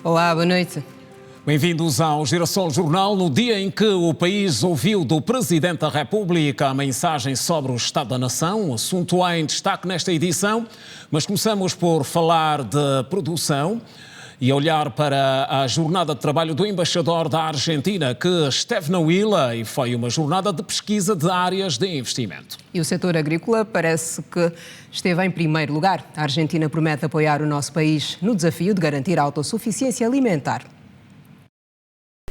Olá, boa noite. Bem-vindos ao Girassol Jornal, no dia em que o país ouviu do Presidente da República a mensagem sobre o Estado da Nação, um assunto em destaque nesta edição, mas começamos por falar de produção e olhar para a jornada de trabalho do embaixador da Argentina, que esteve na Huila e foi uma jornada de pesquisa de áreas de investimento. E o setor agrícola parece que esteve em primeiro lugar. A Argentina promete apoiar o nosso país no desafio de garantir a autossuficiência alimentar.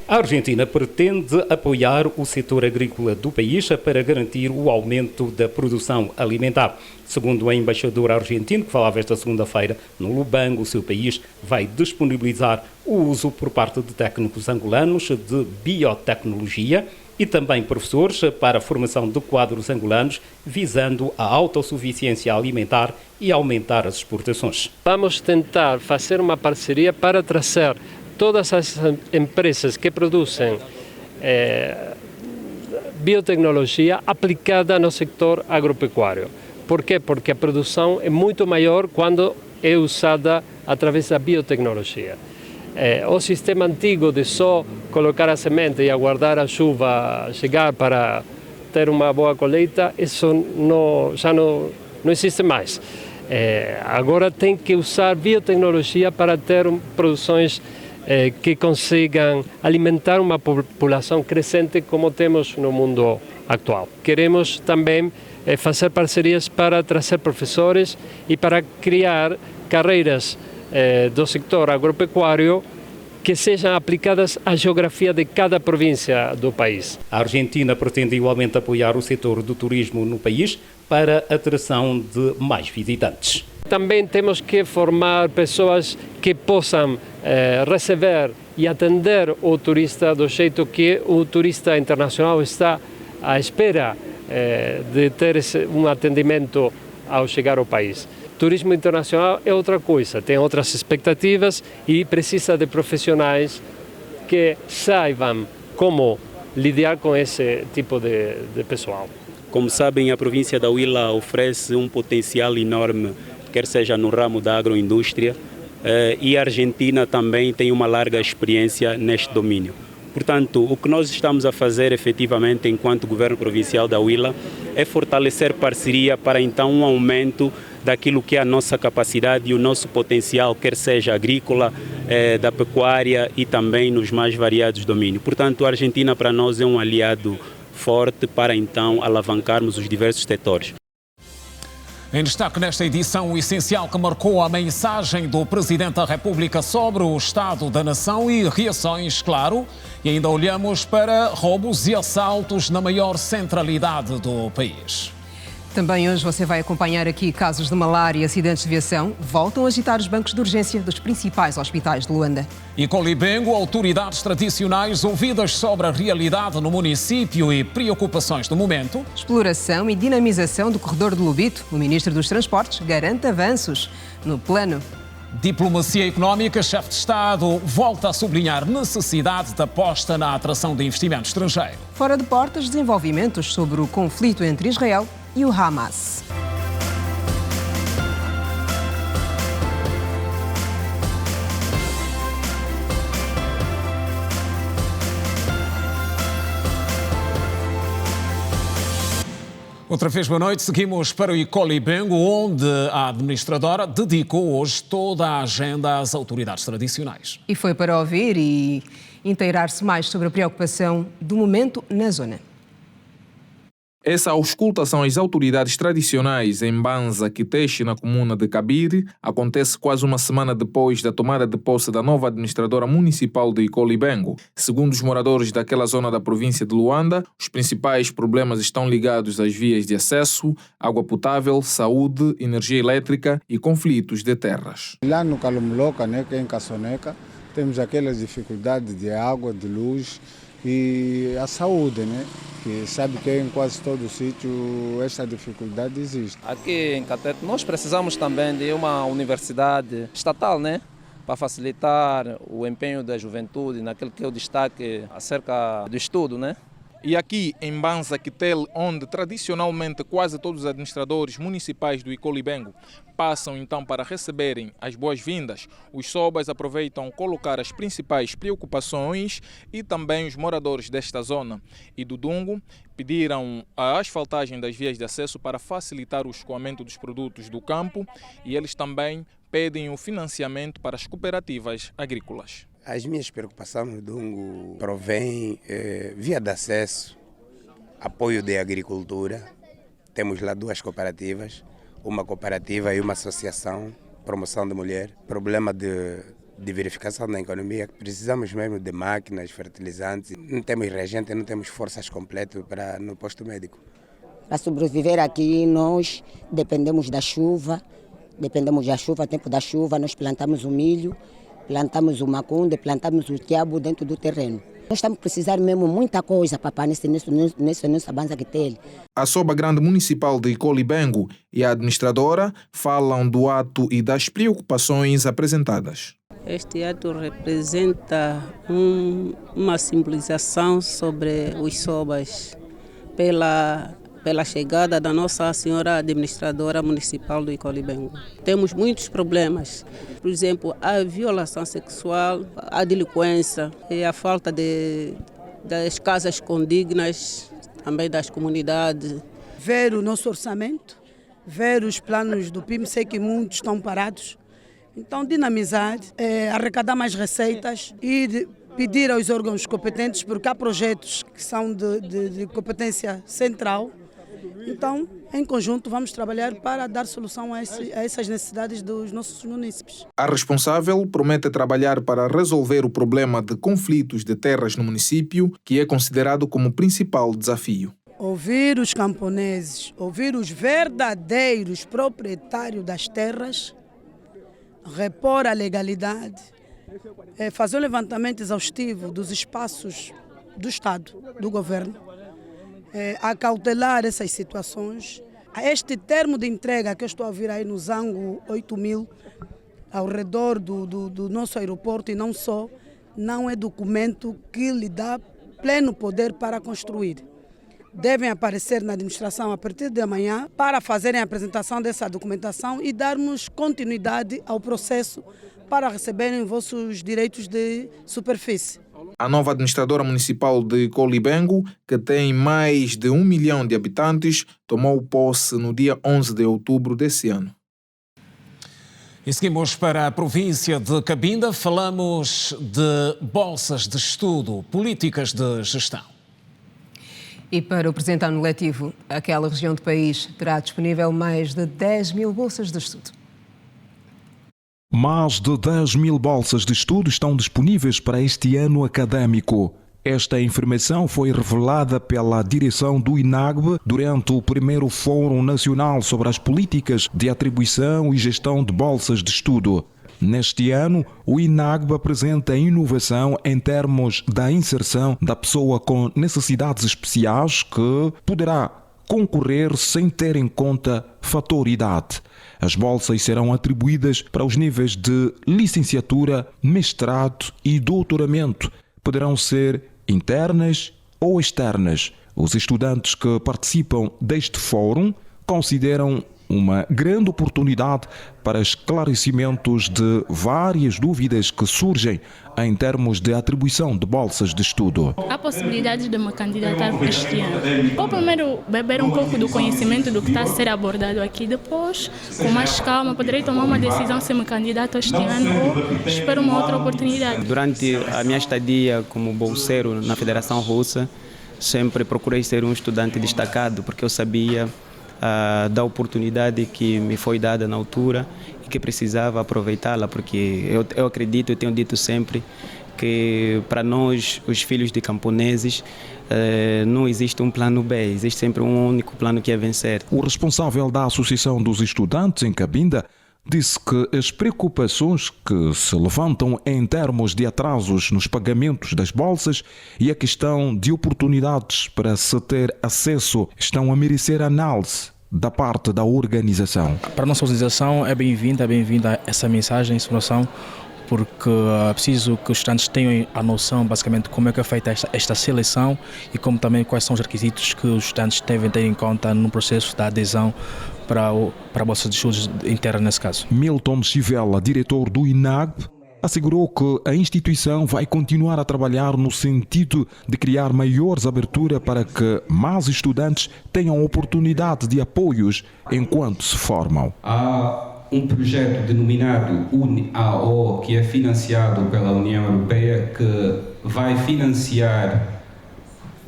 A Argentina pretende apoiar o setor agrícola do país para garantir o aumento da produção alimentar. Segundo o embaixador argentino, que falava esta segunda-feira no Lubango, o seu país vai disponibilizar o uso por parte de técnicos angolanos de biotecnologia e também professores para a formação de quadros angolanos, visando a autossuficiência alimentar e aumentar as exportações. Vamos tentar fazer uma parceria para trazer todas as empresas que produzem biotecnologia aplicada no sector agropecuário. Por quê? Porque a produção é muito maior quando é usada através da biotecnologia. O sistema antigo de só colocar a semente e aguardar a chuva chegar para ter uma boa colheita, isso já não existe mais. Agora tem que usar biotecnologia para ter produções que consigam alimentar uma população crescente como temos no mundo atual. Queremos também fazer parcerias para trazer professores e para criar carreiras do sector agropecuário que sejam aplicadas à geografia de cada província do país. A Argentina pretende igualmente apoiar o setor do turismo no país para a atração de mais visitantes. Também temos que formar pessoas que possam receber e atender o turista do jeito que o turista internacional está à espera de ter um atendimento ao chegar ao país. Turismo internacional é outra coisa, tem outras expectativas e precisa de profissionais que saibam como lidar com esse tipo de pessoal. Como sabem, a província da Huila oferece um potencial enorme, quer seja no ramo da agroindústria, e a Argentina também tem uma larga experiência neste domínio. Portanto, o que nós estamos a fazer efetivamente enquanto governo provincial da Huila é fortalecer parceria para então um aumento daquilo que é a nossa capacidade e o nosso potencial, quer seja agrícola, da pecuária e também nos mais variados domínios. Portanto, a Argentina para nós é um aliado forte para então alavancarmos os diversos setores. Em destaque nesta edição, o essencial que marcou a mensagem do Presidente da República sobre o Estado da Nação e reações, claro, e ainda olhamos para roubos e assaltos na maior centralidade do país. Também hoje você vai acompanhar aqui casos de malária e acidentes de viação voltam a agitar os bancos de urgência dos principais hospitais de Luanda. E Colibengo, autoridades tradicionais ouvidas sobre a realidade no município e preocupações do momento. Exploração e dinamização do corredor de Lobito. O Ministro dos Transportes garante avanços no plano. Diplomacia económica, chefe de Estado volta a sublinhar necessidade de aposta na atração de investimento estrangeiro. Fora de portas, desenvolvimentos sobre o conflito entre Israel e o Hamas. Outra vez, boa noite. Seguimos para o Icolibengo, onde a administradora dedicou hoje toda a agenda às autoridades tradicionais. E foi para ouvir e inteirar-se mais sobre a preocupação do momento na zona. Essa auscultação às autoridades tradicionais em Banza, Quiteche, na comuna de Cabire, acontece quase uma semana depois da tomada de posse da nova administradora municipal de Icolibengo. Segundo os moradores daquela zona da província de Luanda, os principais problemas estão ligados às vias de acesso, água potável, saúde, energia elétrica e conflitos de terras. Lá no Calumuloca, né, que é em Caçoneca, temos aquelas dificuldades de água, de luz e a saúde, né? Que sabe que em quase todo o sítio esta dificuldade existe. Aqui em Catete nós precisamos também de uma universidade estatal, né? Para facilitar o empenho da juventude naquele que é o destaque acerca do estudo, né? E aqui em Mbanza Quitel, onde tradicionalmente quase todos os administradores municipais do Icolibengo passam então para receberem as boas-vindas, os sobas aproveitam colocar as principais preocupações e também os moradores desta zona e do Dungo pediram a asfaltagem das vias de acesso para facilitar o escoamento dos produtos do campo e eles também pedem o financiamento para as cooperativas agrícolas. As minhas preocupações no Dungo provêm via de acesso, apoio de agricultura. Temos lá 2 cooperativas, uma cooperativa e uma associação, promoção de mulher. Problema de verificação da economia, precisamos mesmo de máquinas, fertilizantes. Não temos reagente, não temos forças completas no posto médico. Para sobreviver aqui, nós dependemos da chuva, tempo da chuva, nós plantamos o milho, plantamos o macunde, plantamos o quiabo dentro do terreno. Nós estamos precisando mesmo muita coisa, papá, nessa Mbanza Quitel. A Soba Grande Municipal de Icolibengo e a administradora falam do ato e das preocupações apresentadas. Este ato representa uma simbolização sobre os sobas pela chegada da Nossa Senhora Administradora Municipal do Icolibengo. Temos muitos problemas, por exemplo, a violação sexual, a delinquência e a falta das casas condignas, também das comunidades. Ver o nosso orçamento, ver os planos do PIM, sei que muitos estão parados. Então, dinamizar, arrecadar mais receitas e pedir aos órgãos competentes, porque há projetos que são de competência central. Então, em conjunto, vamos trabalhar para dar solução a essas necessidades dos nossos munícipes. A responsável promete trabalhar para resolver o problema de conflitos de terras no município, que é considerado como principal desafio. Ouvir os camponeses, ouvir os verdadeiros proprietários das terras, repor a legalidade, fazer um levantamento exaustivo dos espaços do Estado, do governo, acautelar essas situações. Este termo de entrega que eu estou a ouvir aí no Zango 8000, ao redor do nosso aeroporto e não só, não é documento que lhe dá pleno poder para construir. Devem aparecer na administração a partir de amanhã para fazerem a apresentação dessa documentação e darmos continuidade ao processo para receberem vossos direitos de superfície. A nova administradora municipal de Icolibengo, que tem mais de 1 milhão de habitantes, tomou posse no dia 11 de outubro desse ano. E seguimos para a província de Cabinda. Falamos de bolsas de estudo, políticas de gestão. E para o presente ano letivo, aquela região do país terá disponível mais de 10 mil bolsas de estudo. Mais de 10 mil bolsas de estudo estão disponíveis para este ano académico. Esta informação foi revelada pela direção do INAGB durante o primeiro Fórum Nacional sobre as Políticas de Atribuição e Gestão de Bolsas de Estudo. Neste ano, o INAGB apresenta inovação em termos da inserção da pessoa com necessidades especiais que poderá concorrer sem ter em conta fator idade. As bolsas serão atribuídas para os níveis de licenciatura, mestrado e doutoramento. Poderão ser internas ou externas. Os estudantes que participam deste fórum consideram uma grande oportunidade para esclarecimentos de várias dúvidas que surgem em termos de atribuição de bolsas de estudo. Há possibilidade de me candidatar este ano. Vou primeiro beber um pouco do conhecimento do que está a ser abordado aqui. Depois, com mais calma, poderei tomar uma decisão se me candidato este ano ou espero uma outra oportunidade. Durante a minha estadia como bolseiro na Federação Russa, sempre procurei ser um estudante destacado, porque eu sabia da oportunidade que me foi dada na altura e que precisava aproveitá-la, porque eu acredito, eu tenho dito sempre que para nós, os filhos de camponeses, não existe um plano B, existe sempre um único plano que é vencer. O responsável da Associação dos Estudantes em Cabinda disse que as preocupações que se levantam em termos de atrasos nos pagamentos das bolsas e a questão de oportunidades para se ter acesso estão a merecer análise da parte da organização. Para a nossa organização é bem-vinda essa mensagem, essa informação, porque é preciso que os estudantes tenham a noção, basicamente, como é que é feita esta seleção e como também quais são os requisitos que os estudantes devem ter em conta no processo da adesão para a bolsa de estudos interna, nesse caso. Milton Chivela, diretor do INAGB, assegurou que a instituição vai continuar a trabalhar no sentido de criar maiores abertura para que mais estudantes tenham oportunidade de apoios enquanto se formam. Há um projeto denominado UNAO, que é financiado pela União Europeia, que vai financiar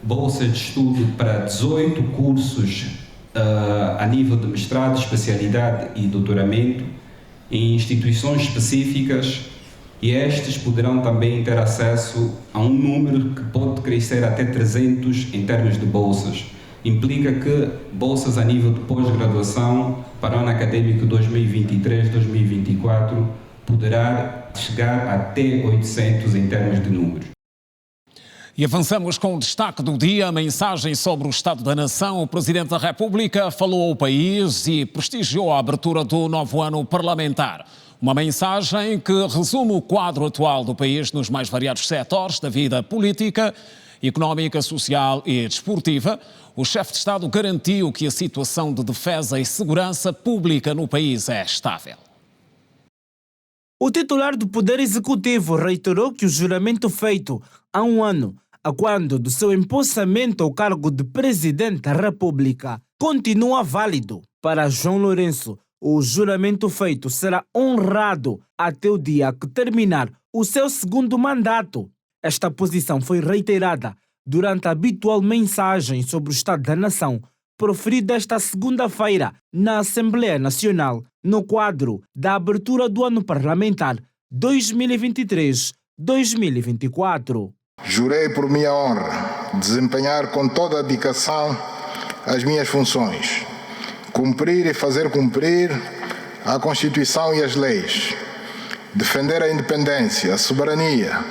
bolsas de estudo para 18 cursos a nível de mestrado, especialidade e doutoramento em instituições específicas, e estes poderão também ter acesso a um número que pode crescer até 300 em termos de bolsas. Implica que bolsas a nível de pós-graduação para o ano académico 2023-2024 poderá chegar até 800 em termos de números. E avançamos com o destaque do dia, a mensagem sobre o Estado da Nação. O Presidente da República falou ao país e prestigiou a abertura do novo ano parlamentar. Uma mensagem que resume o quadro atual do país nos mais variados setores da vida política, económica, social e desportiva. O chefe de Estado garantiu que a situação de defesa e segurança pública no país é estável. O titular do Poder Executivo reiterou que o juramento feito há um ano, a quando do seu empossamento ao cargo de Presidente da República, continua válido. Para João Lourenço, o juramento feito será honrado até o dia que terminar o seu segundo mandato. Esta posição foi reiterada durante a habitual mensagem sobre o Estado da Nação, proferida esta segunda-feira na Assembleia Nacional, no quadro da abertura do ano parlamentar 2023-2024. Jurei por minha honra desempenhar com toda a dedicação as minhas funções, cumprir e fazer cumprir a Constituição e as leis, defender a independência, a soberania,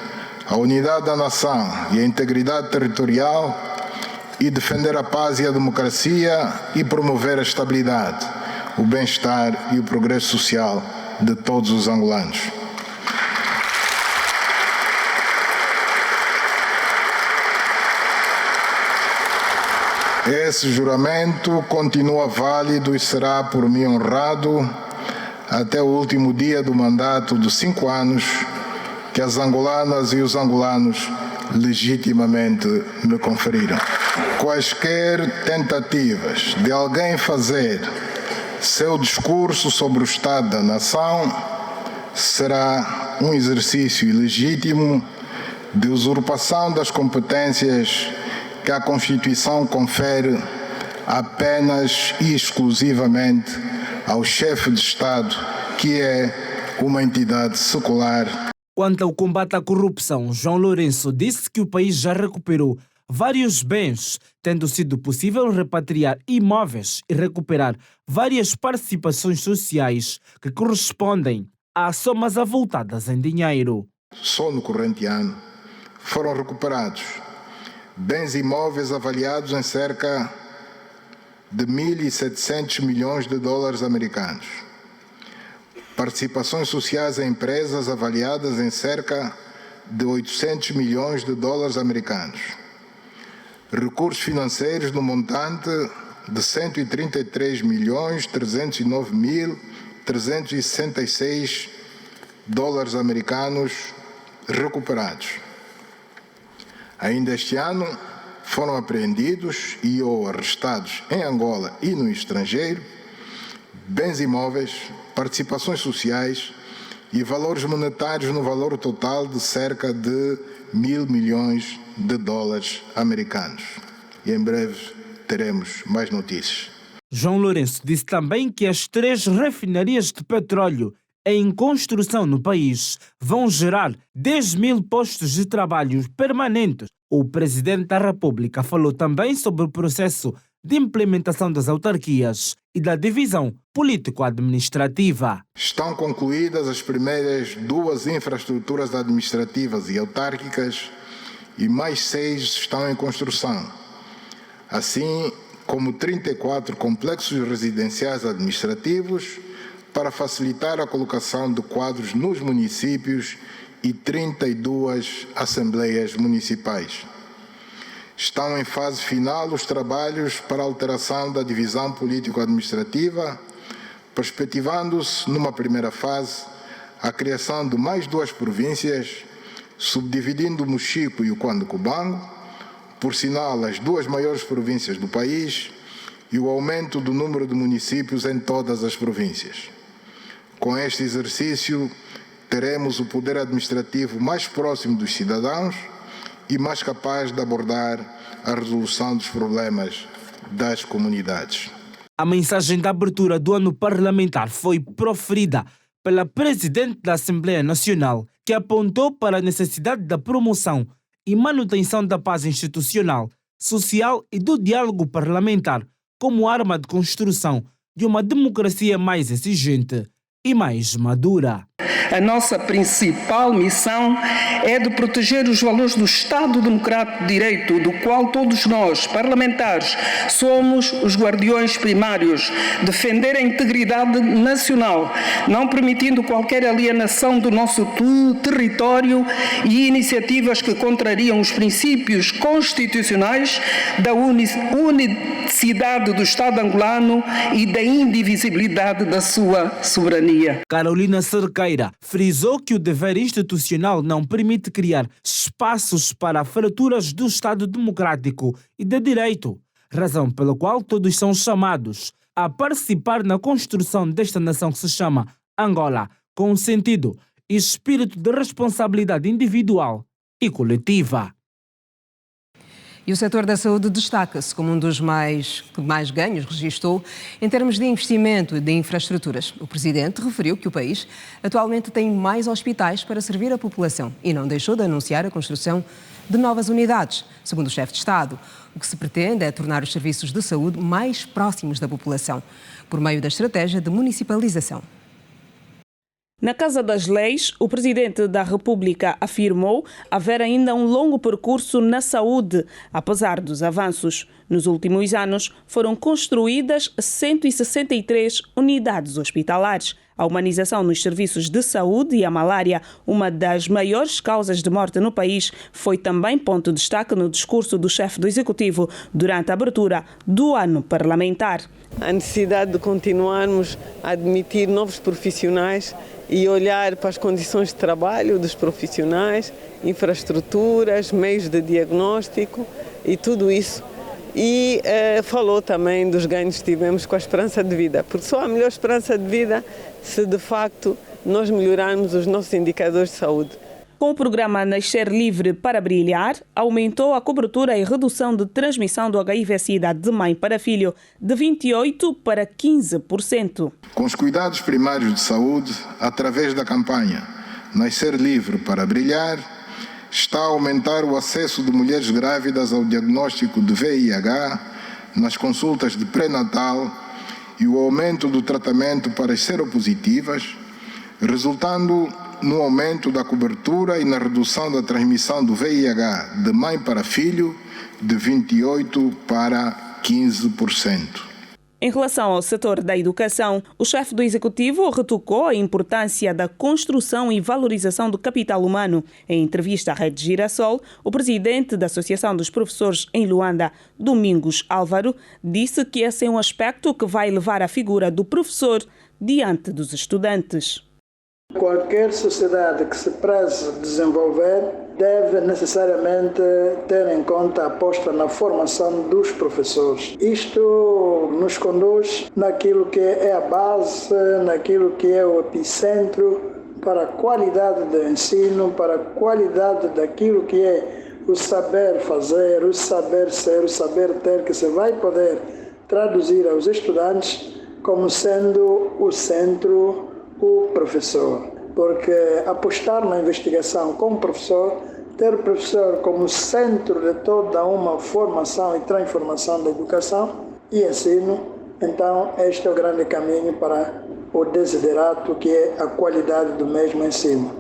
a unidade da nação e a integridade territorial e defender a paz e a democracia e promover a estabilidade, o bem-estar e o progresso social de todos os angolanos. Esse juramento continua válido e será por mim honrado até o último dia do mandato de 5 anos que as angolanas e os angolanos legitimamente me conferiram. Quaisquer tentativas de alguém fazer seu discurso sobre o Estado da Nação será um exercício ilegítimo de usurpação das competências que a Constituição confere apenas e exclusivamente ao chefe de Estado, que é uma entidade secular. Quanto ao combate à corrupção, João Lourenço disse que o país já recuperou vários bens, tendo sido possível repatriar imóveis e recuperar várias participações sociais que correspondem a somas avultadas em dinheiro. Só no corrente ano foram recuperados bens imóveis avaliados em cerca de 1.700 milhões de dólares americanos. Participações sociais em empresas avaliadas em cerca de 800 milhões de dólares americanos. Recursos financeiros no montante de 133.309.366 dólares americanos recuperados. Ainda este ano foram apreendidos e ou arrestados em Angola e no estrangeiro bens imóveis, participações sociais e valores monetários no valor total de cerca de 1.000 milhões de dólares americanos. E em breve teremos mais notícias. João Lourenço disse também que as 3 refinarias de petróleo em construção no país vão gerar 10.000 postos de trabalho permanentes. O Presidente da República falou também sobre o processo de implementação das autarquias e da divisão político-administrativa. Estão concluídas as primeiras 2 infraestruturas administrativas e autárquicas e mais 6 estão em construção, assim como 34 complexos residenciais administrativos, para facilitar a colocação de quadros nos municípios e 32 assembleias municipais. Estão em fase final os trabalhos para a alteração da divisão político-administrativa, perspectivando-se, numa primeira fase, a criação de mais 2 províncias, subdividindo o Mochico e o Cuando-Cubango, por sinal as 2 maiores províncias do país, e o aumento do número de municípios em todas as províncias. Com este exercício, teremos o poder administrativo mais próximo dos cidadãos e mais capaz de abordar a resolução dos problemas das comunidades. A mensagem de abertura do ano parlamentar foi proferida pela Presidente da Assembleia Nacional, que apontou para a necessidade da promoção e manutenção da paz institucional, social e do diálogo parlamentar como arma de construção de uma democracia mais exigente e mais madura. A nossa principal missão é de proteger os valores do Estado Democrático de Direito, do qual todos nós, parlamentares, somos os guardiões primários, defender a integridade nacional, não permitindo qualquer alienação do nosso território e iniciativas que contrariam os princípios constitucionais da unicidade do Estado angolano e da indivisibilidade da sua soberania. Carolina Cerqueira frisou que o dever institucional não permite criar espaços para fraturas do Estado democrático e de direito, razão pela qual todos são chamados a participar na construção desta nação que se chama Angola, com sentido e espírito de responsabilidade individual e coletiva. E o setor da saúde destaca-se como um dos que mais ganhos registrou em termos de investimento e de infraestruturas. O Presidente referiu que o país atualmente tem mais hospitais para servir a população e não deixou de anunciar a construção de novas unidades. Segundo o chefe de Estado, o que se pretende é tornar os serviços de saúde mais próximos da população, por meio da estratégia de municipalização. Na Casa das Leis, o Presidente da República afirmou haver ainda um longo percurso na saúde, apesar dos avanços. Nos últimos anos, foram construídas 163 unidades hospitalares. A humanização nos serviços de saúde e a malária, uma das maiores causas de morte no país, foi também ponto de destaque no discurso do chefe do Executivo durante a abertura do ano parlamentar. A necessidade de continuarmos a admitir novos profissionais e olhar para as condições de trabalho dos profissionais, infraestruturas, meios de diagnóstico e tudo isso. E falou também dos ganhos que tivemos com a esperança de vida, porque só a melhor esperança de vida se de facto nós melhorarmos os nossos indicadores de saúde. Com o programa Nascer Livre para Brilhar, aumentou a cobertura e redução de transmissão do HIV/SIDA de mãe para filho de 28% para 15%. Com os cuidados primários de saúde, através da campanha Nascer Livre para Brilhar, está a aumentar o acesso de mulheres grávidas ao diagnóstico de VIH nas consultas de pré-natal e o aumento do tratamento para as seropositivas, resultando no aumento da cobertura e na redução da transmissão do VIH de mãe para filho de 28% para 15%. Em relação ao setor da educação, o chefe do Executivo retocou a importância da construção e valorização do capital humano. Em entrevista à Rede Girassol, o presidente da Associação dos Professores em Luanda, Domingos Álvaro, disse que esse é um aspecto que vai levar a figura do professor diante dos estudantes. Qualquer sociedade que se preze desenvolver deve necessariamente ter em conta a aposta na formação dos professores. Isto nos conduz naquilo que é a base, naquilo que é o epicentro para a qualidade do ensino, para a qualidade daquilo que é o saber fazer, o saber ser, o saber ter, que se vai poder traduzir aos estudantes como sendo o centro, o professor. Porque apostar na investigação como professor, ter o professor como centro de toda uma formação e transformação da educação e ensino, então este é o grande caminho para o desiderato, que é a qualidade do mesmo ensino.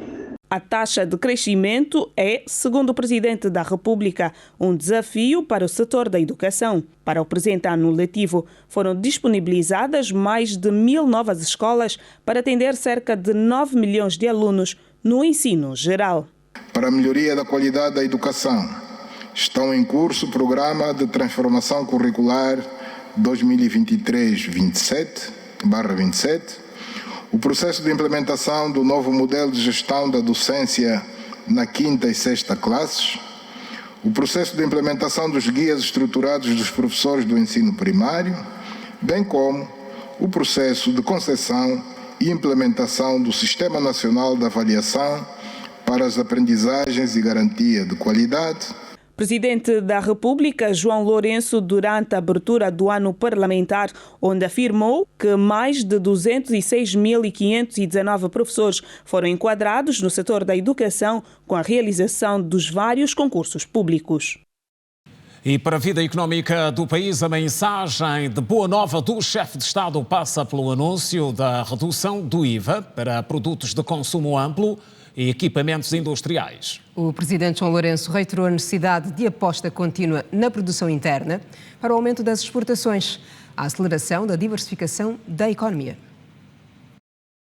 A taxa de crescimento é, segundo o Presidente da República, um desafio para o setor da educação. Para o presente ano letivo, foram disponibilizadas mais de 1.000 novas escolas para atender cerca de 9 milhões de alunos no ensino geral. Para a melhoria da qualidade da educação, estão em curso o Programa de Transformação Curricular 2023-27, o processo de implementação do novo modelo de gestão da docência na 5ª e 6ª classes, o processo de implementação dos guias estruturados dos professores do ensino primário, bem como o processo de concessão e implementação do Sistema Nacional de Avaliação para as aprendizagens e garantia de qualidade. Presidente da República, João Lourenço, durante a abertura do ano parlamentar, onde afirmou que mais de 206.519 professores foram enquadrados no setor da educação com a realização dos vários concursos públicos. E para a vida económica do país, a mensagem de boa nova do chefe de Estado passa pelo anúncio da redução do IVA para produtos de consumo amplo e equipamentos industriais. O presidente João Lourenço reiterou a necessidade de aposta contínua na produção interna para o aumento das exportações, a aceleração da diversificação da economia.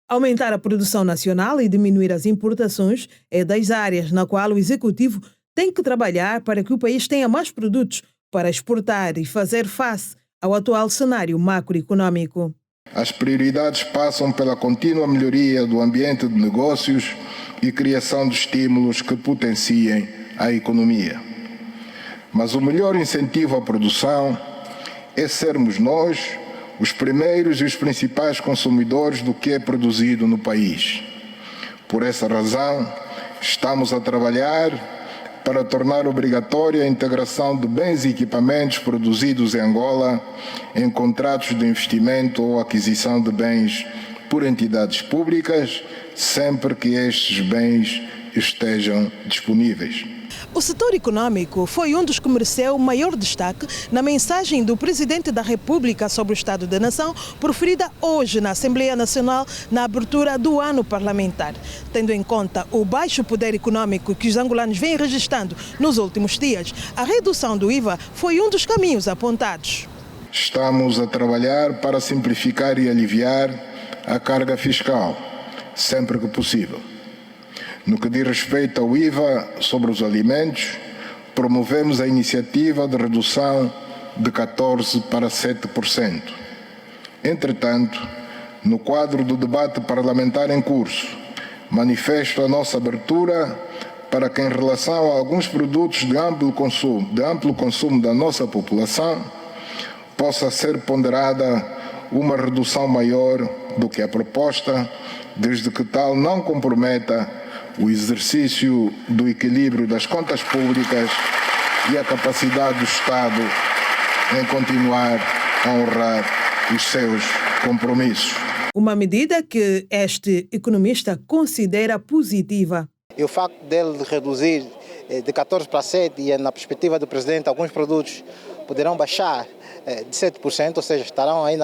Aumentar a produção nacional e diminuir as importações é das áreas na qual o Executivo tem que trabalhar para que o país tenha mais produtos para exportar e fazer face ao atual cenário macroeconômico. As prioridades passam pela contínua melhoria do ambiente de negócios e criação de estímulos que potenciem a economia. Mas o melhor incentivo à produção é sermos nós os primeiros e os principais consumidores do que é produzido no país. Por essa razão, estamos a trabalhar para tornar obrigatória a integração de bens e equipamentos produzidos em Angola em contratos de investimento ou aquisição de bens por entidades públicas, sempre que estes bens estejam disponíveis. O setor econômico foi um dos que mereceu maior destaque na mensagem do Presidente da República sobre o Estado da Nação, proferida hoje na Assembleia Nacional na abertura do ano parlamentar. Tendo em conta o baixo poder econômico que os angolanos vêm registrando nos últimos dias, a redução do IVA foi um dos caminhos apontados. Estamos a trabalhar para simplificar e aliviar a carga fiscal, sempre que possível. No que diz respeito ao IVA sobre os alimentos, promovemos a iniciativa de redução de 14% para 7%. Entretanto, no quadro do debate parlamentar em curso, manifesto a nossa abertura para que, em relação a alguns produtos de amplo consumo da nossa população, possa ser ponderada uma redução maior do que a proposta, desde que tal não comprometa o exercício do equilíbrio das contas públicas e a capacidade do Estado em continuar a honrar os seus compromissos. Uma medida que este economista considera positiva. E o facto dele reduzir de 14% para 7%, e na perspectiva do Presidente, alguns produtos poderão baixar de 7%, ou seja, estarão aí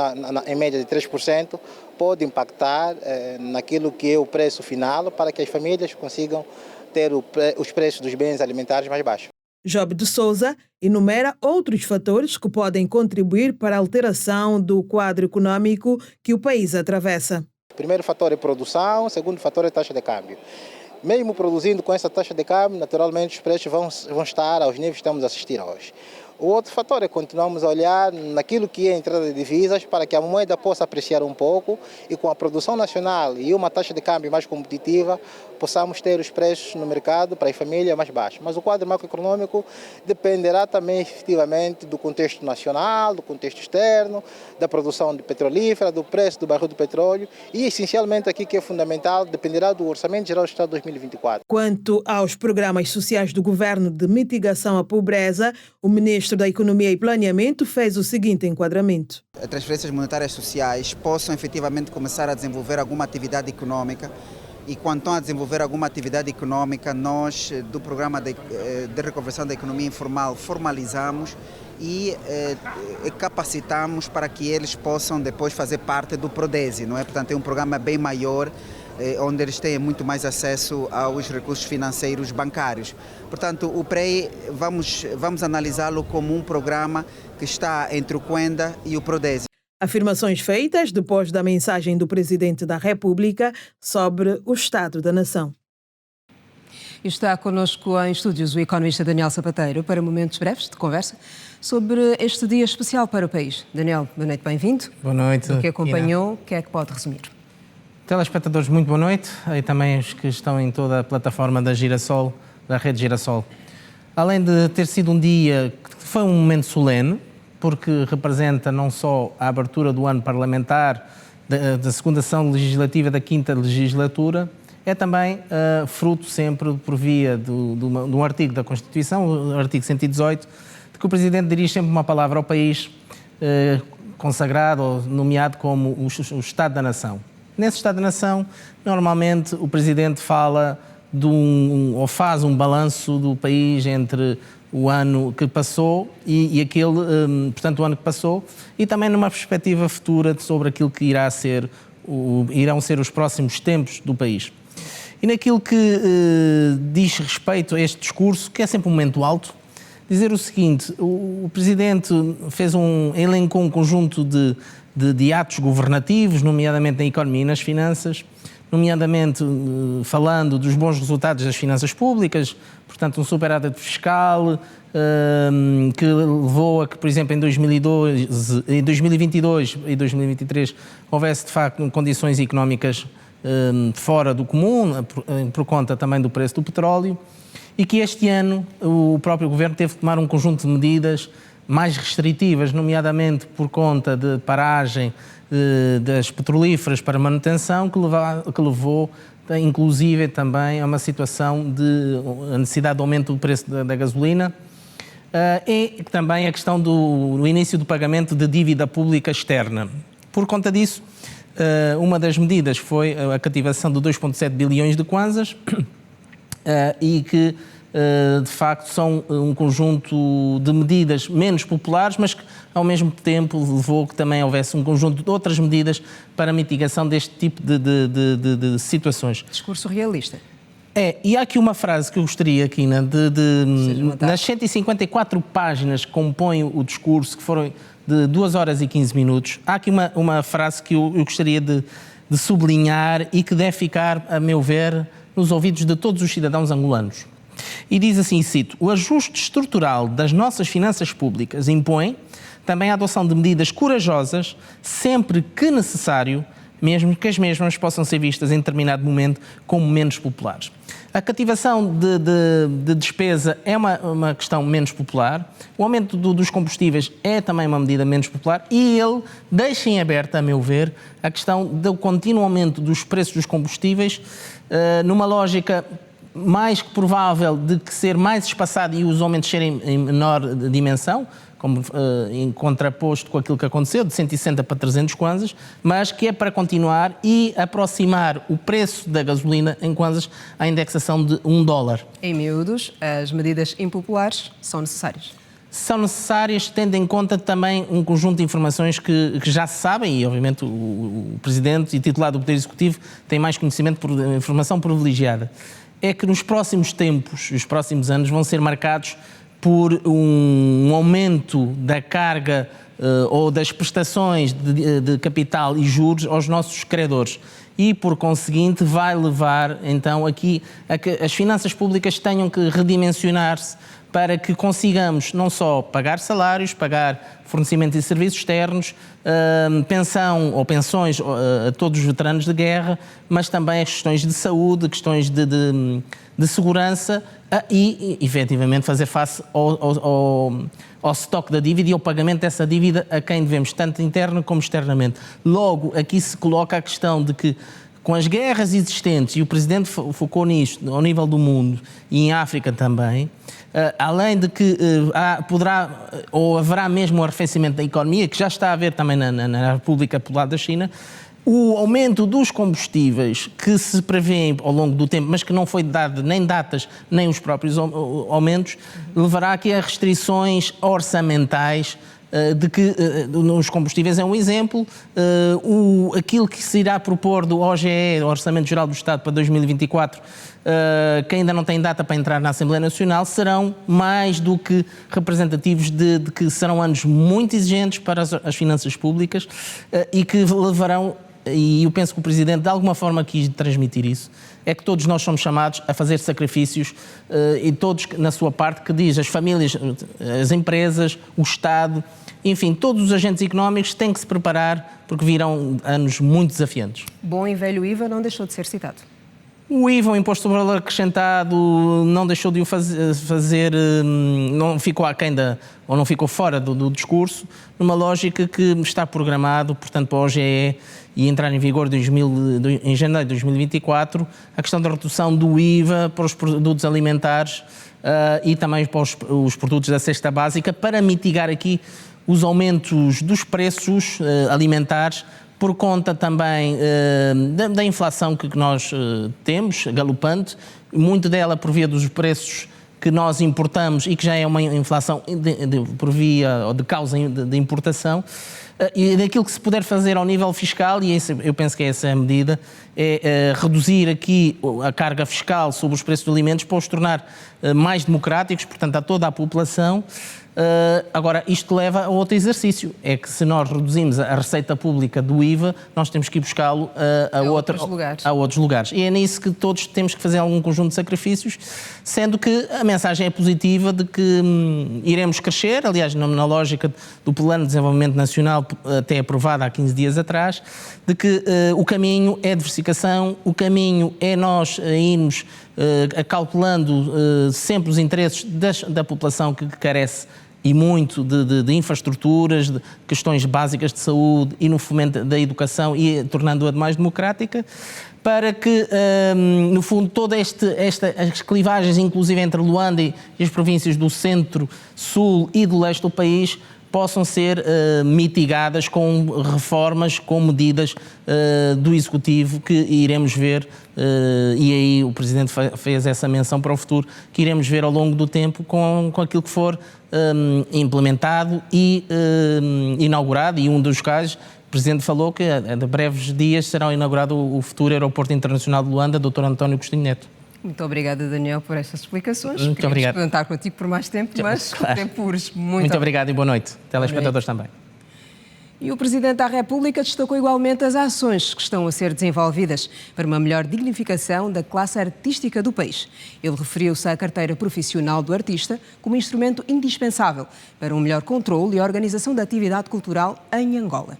em média de 3%, pode impactar naquilo que é o preço final para que as famílias consigam ter os preços dos bens alimentares mais baixos. Job de Souza enumera outros fatores que podem contribuir para a alteração do quadro econômico que o país atravessa. O primeiro fator é produção, o segundo fator é taxa de câmbio. Mesmo produzindo com essa taxa de câmbio, naturalmente os preços vão estar aos níveis que estamos a assistir hoje. O outro fator é continuarmos a olhar naquilo que é a entrada de divisas para que a moeda possa apreciar um pouco e com a produção nacional e uma taxa de câmbio mais competitiva possamos ter os preços no mercado para a família mais baixos. Mas o quadro macroeconômico dependerá também efetivamente do contexto nacional, do contexto externo, da produção de petrolífera, do preço do barril de petróleo e essencialmente aqui que é fundamental, dependerá do Orçamento Geral do Estado de 2024. Quanto aos programas sociais do Governo de mitigação à pobreza, o Ministro da Economia e Planeamento fez o seguinte enquadramento. As transferências monetárias sociais possam efetivamente começar a desenvolver alguma atividade econômica e quando estão a desenvolver alguma atividade econômica, nós do programa de reconversão da economia informal formalizamos e capacitamos para que eles possam depois fazer parte do Prodesi, não é? Portanto, é um programa bem maior onde eles têm muito mais acesso aos recursos financeiros bancários. Portanto, o PREI vamos analisá-lo como um programa que está entre o Quenda e o Prodesi. Afirmações feitas depois da mensagem do Presidente da República sobre o Estado da Nação. Está connosco em estúdios o economista Daniel Sapateiro para momentos breves de conversa sobre este dia especial para o país. Daniel, boa noite, bem-vindo. Boa noite. O que acompanhou, o que é que pode resumir? Telespectadores, muito boa noite. E também os que estão em toda a plataforma da Girassol, da rede Girassol. Além de ter sido um dia que foi um momento solene, porque representa não só a abertura do ano parlamentar da segunda sessão legislativa da quinta legislatura, é também fruto sempre por via de um artigo da Constituição, o artigo 118, de que o Presidente dirige sempre uma palavra ao país consagrado ou nomeado como o Estado da Nação. Nesse Estado da Nação, normalmente o Presidente fala ou faz um balanço do país entre o ano que passou e aquele, portanto, o ano que passou, e também numa perspectiva futura sobre aquilo que irão ser os próximos tempos do país. E naquilo que diz respeito a este discurso, que é sempre um momento alto, dizer o seguinte: o Presidente elencou um conjunto de atos governativos, nomeadamente na economia e nas finanças, nomeadamente falando dos bons resultados das finanças públicas, portanto um superávit fiscal que levou a que, por exemplo, em 2022 e 2023 houvesse de facto condições económicas fora do comum, por conta também do preço do petróleo, e que este ano o próprio Governo teve de tomar um conjunto de medidas mais restritivas, nomeadamente por conta de paragem das petrolíferas para manutenção, que levou inclusive também a uma situação de necessidade de aumento do preço da gasolina, e também a questão do início do pagamento de dívida pública externa. Por conta disso, uma das medidas foi a cativação de 2,7 bilhões de kwanzas e que de facto são um conjunto de medidas menos populares, mas que ao mesmo tempo levou que também houvesse um conjunto de outras medidas para a mitigação deste tipo de situações. Discurso realista. E há aqui uma frase que eu gostaria, Kina, nas 154 páginas que compõem o discurso, que foram de 2 horas e 15 minutos, há aqui uma frase que eu gostaria de sublinhar e que deve ficar, a meu ver, nos ouvidos de todos os cidadãos angolanos. E diz assim, cito: o ajuste estrutural das nossas finanças públicas impõe também a adoção de medidas corajosas, sempre que necessário, mesmo que as mesmas possam ser vistas em determinado momento como menos populares. A cativação de despesa é uma questão menos popular, o aumento dos combustíveis é também uma medida menos popular e ele deixa em aberto, a meu ver, a questão do contínuo aumento dos preços dos combustíveis, numa lógica mais que provável de que ser mais espaçado e os aumentos serem em menor dimensão, como em contraposto com aquilo que aconteceu, de 160 para 300 kwanzas, mas que é para continuar e aproximar o preço da gasolina em kwanzas à indexação de $1. Em miúdos, as medidas impopulares são necessárias. São necessárias, tendo em conta também um conjunto de informações que já se sabem, e obviamente o Presidente e titular do Poder Executivo tem mais conhecimento por informação privilegiada. É que nos próximos tempos, os próximos anos, vão ser marcados por um aumento da carga ou das prestações de capital e juros aos nossos credores. E, por conseguinte, vai levar, então, aqui a que as finanças públicas tenham que redimensionar-se para que consigamos não só pagar salários, pagar fornecimento de serviços externos, pensão ou pensões a todos os veteranos de guerra, mas também as questões de saúde, questões de segurança e, efetivamente, fazer face ao estoque da dívida e ao pagamento dessa dívida a quem devemos, tanto interna como externamente. Logo, aqui se coloca a questão de que, com as guerras existentes, e o Presidente focou nisto ao nível do mundo e em África também, além de que poderá ou haverá mesmo um arrefecimento da economia, que já está a haver também na República Popular da China, o aumento dos combustíveis que se prevê ao longo do tempo, mas que não foi dado nem datas, nem os próprios aumentos, levará aqui a restrições orçamentais de que nos combustíveis é um exemplo, aquilo que se irá propor do OGE, o Orçamento Geral do Estado para 2024, que ainda não tem data para entrar na Assembleia Nacional, serão mais do que representativos de que serão anos muito exigentes para as finanças públicas e que levarão, e eu penso que o Presidente de alguma forma quis transmitir isso, é que todos nós somos chamados a fazer sacrifícios e todos na sua parte, que diz as famílias, as empresas, o Estado, enfim, todos os agentes económicos têm que se preparar porque virão anos muito desafiantes. Bom e velho IVA não deixou de ser citado. O IVA, o Imposto sobre o Valor Acrescentado, não deixou de o fazer, não ficou aquém ou não ficou fora do discurso, numa lógica que está programado, portanto, para o OGE e entrar em vigor em janeiro de 2024, a questão da redução do IVA para os produtos alimentares e também para os produtos da cesta básica, para mitigar aqui os aumentos dos preços alimentares, por conta também da inflação que nós temos, galopante, muito dela por via dos preços que nós importamos e que já é uma inflação por via ou de causa de importação, e daquilo que se puder fazer ao nível fiscal, e eu penso que essa é a medida, é reduzir aqui a carga fiscal sobre os preços de alimentos para os tornar mais democráticos, portanto, a toda a população. Agora, isto leva a outro exercício, é que se nós reduzimos a receita pública do IVA, nós temos que ir buscá-lo a outros lugares. E é nisso que todos temos que fazer algum conjunto de sacrifícios, sendo que a mensagem é positiva de que iremos crescer, aliás, na lógica do Plano de Desenvolvimento Nacional, até aprovado há 15 dias atrás, de que o caminho é diversificação, o caminho é nós irmos calculando sempre os interesses da população que carece e muito de infraestruturas, de questões básicas de saúde e no fomento da educação e tornando-a mais democrática, para que, no fundo, todas as clivagens, inclusive entre Luanda e as províncias do centro, sul e do leste do país, possam ser mitigadas com reformas, com medidas do Executivo que iremos ver, e aí o Presidente fez essa menção para o futuro, que iremos ver ao longo do tempo com aquilo que for implementado e inaugurado, e um dos casos, o Presidente falou que a breves dias será inaugurado o futuro Aeroporto Internacional de Luanda, Dr. António Agostinho Neto. Muito obrigada, Daniel, por estas explicações. Muito obrigado. Queríamos contar contigo por mais tempo, mas o tempo urge. Muito obrigado e boa noite. Telespectadores também. E o Presidente da República destacou igualmente as ações que estão a ser desenvolvidas para uma melhor dignificação da classe artística do país. Ele referiu-se à carteira profissional do artista como instrumento indispensável para um melhor controle e organização da atividade cultural em Angola.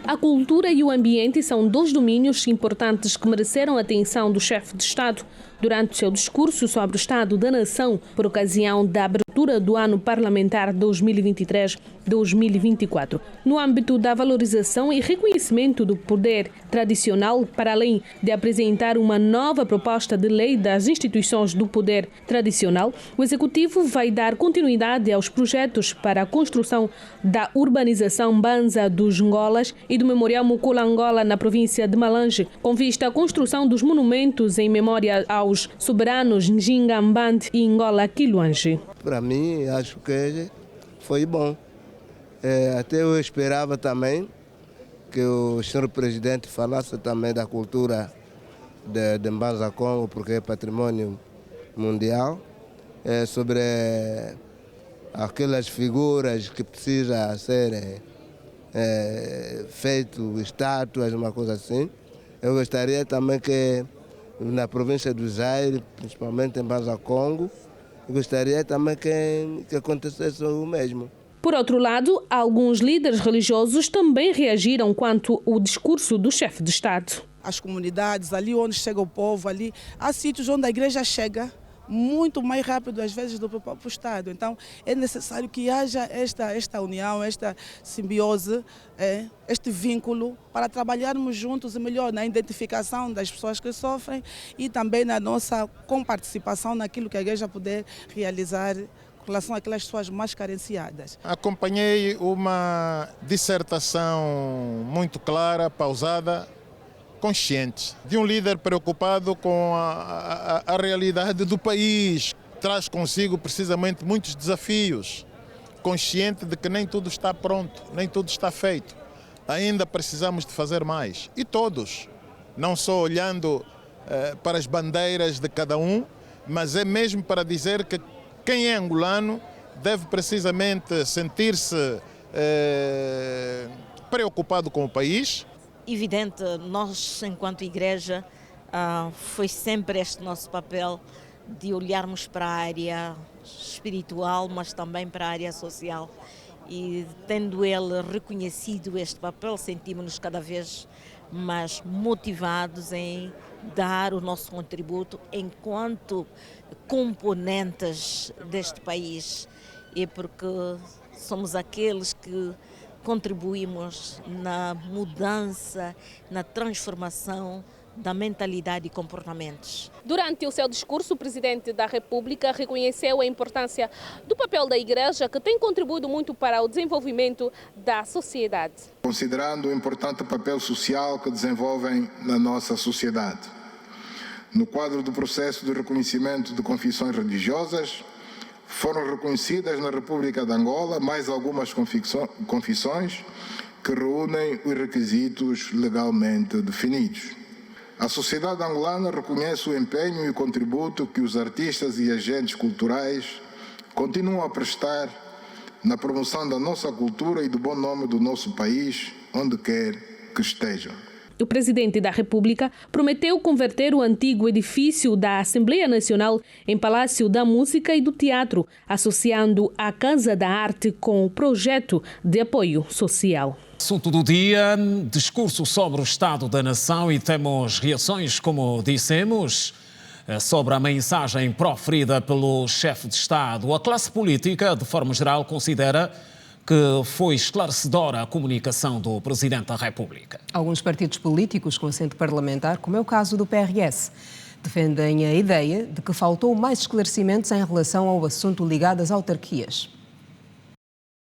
A cultura e o ambiente são dois domínios importantes que mereceram a atenção do chefe de Estado durante o seu discurso sobre o Estado da Nação por ocasião da abertura do ano parlamentar 2023-2024, no âmbito da valorização e reconhecimento do poder tradicional, para além de apresentar uma nova proposta de lei das instituições do poder tradicional. O Executivo vai dar continuidade aos projetos para a construção da urbanização Banza dos Ngolas e do Memorial Mukula Angola na província de Malange, com vista à construção dos monumentos em memória aos soberanos Njinga Mbande e Ngola Kiluange. Para mim, acho que foi bom. Até eu esperava também que o senhor Presidente falasse também da cultura de Mbanza Congo, porque é patrimônio mundial, sobre aquelas figuras que precisam ser feito estátuas, uma coisa assim. Eu gostaria também que na província do Zaire, principalmente em Mbanza Congo, eu gostaria também que acontecesse o mesmo. Por outro lado, alguns líderes religiosos também reagiram quanto ao discurso do chefe de Estado. As comunidades, ali onde chega o povo, ali há sítios onde a igreja chega muito mais rápido, às vezes, do próprio Estado. Então, é necessário que haja esta união, esta simbiose, este vínculo, para trabalharmos juntos e melhor na identificação das pessoas que sofrem e também na nossa comparticipação naquilo que a igreja puder realizar em relação àquelas pessoas mais carenciadas. Acompanhei uma dissertação muito clara, pausada, consciente, de um líder preocupado com a realidade do país. Traz consigo precisamente muitos desafios, consciente de que nem tudo está pronto, nem tudo está feito. Ainda precisamos de fazer mais. E todos, não só olhando para as bandeiras de cada um, mas é mesmo para dizer que quem é angolano deve precisamente sentir-se preocupado com o país. Evidente, nós enquanto igreja foi sempre este nosso papel de olharmos para a área espiritual, mas também para a área social. E tendo ele reconhecido este papel, sentimos-nos cada vez mais motivados em dar o nosso contributo enquanto componentes deste país. E porque somos aqueles que contribuímos na mudança, na transformação da mentalidade e comportamentos. Durante o seu discurso, o Presidente da República reconheceu a importância do papel da Igreja, que tem contribuído muito para o desenvolvimento da sociedade. Considerando o importante papel social que desenvolvem na nossa sociedade. No quadro do processo de reconhecimento de confissões religiosas, foram reconhecidas na República de Angola mais algumas confissões que reúnem os requisitos legalmente definidos. A sociedade angolana reconhece o empenho e o contributo que os artistas e agentes culturais continuam a prestar na promoção da nossa cultura e do bom nome do nosso país, onde quer que estejam. O Presidente da República prometeu converter o antigo edifício da Assembleia Nacional em Palácio da Música e do Teatro, associando a Casa da Arte com o projeto de apoio social. Assunto do dia, discurso sobre o Estado da Nação, e temos reações, como dissemos, sobre a mensagem proferida pelo chefe de Estado. A classe política, de forma geral, considera que foi esclarecedora a comunicação do Presidente da República. Alguns partidos políticos com assento parlamentar, como é o caso do PRS, defendem a ideia de que faltou mais esclarecimentos em relação ao assunto ligado às autarquias.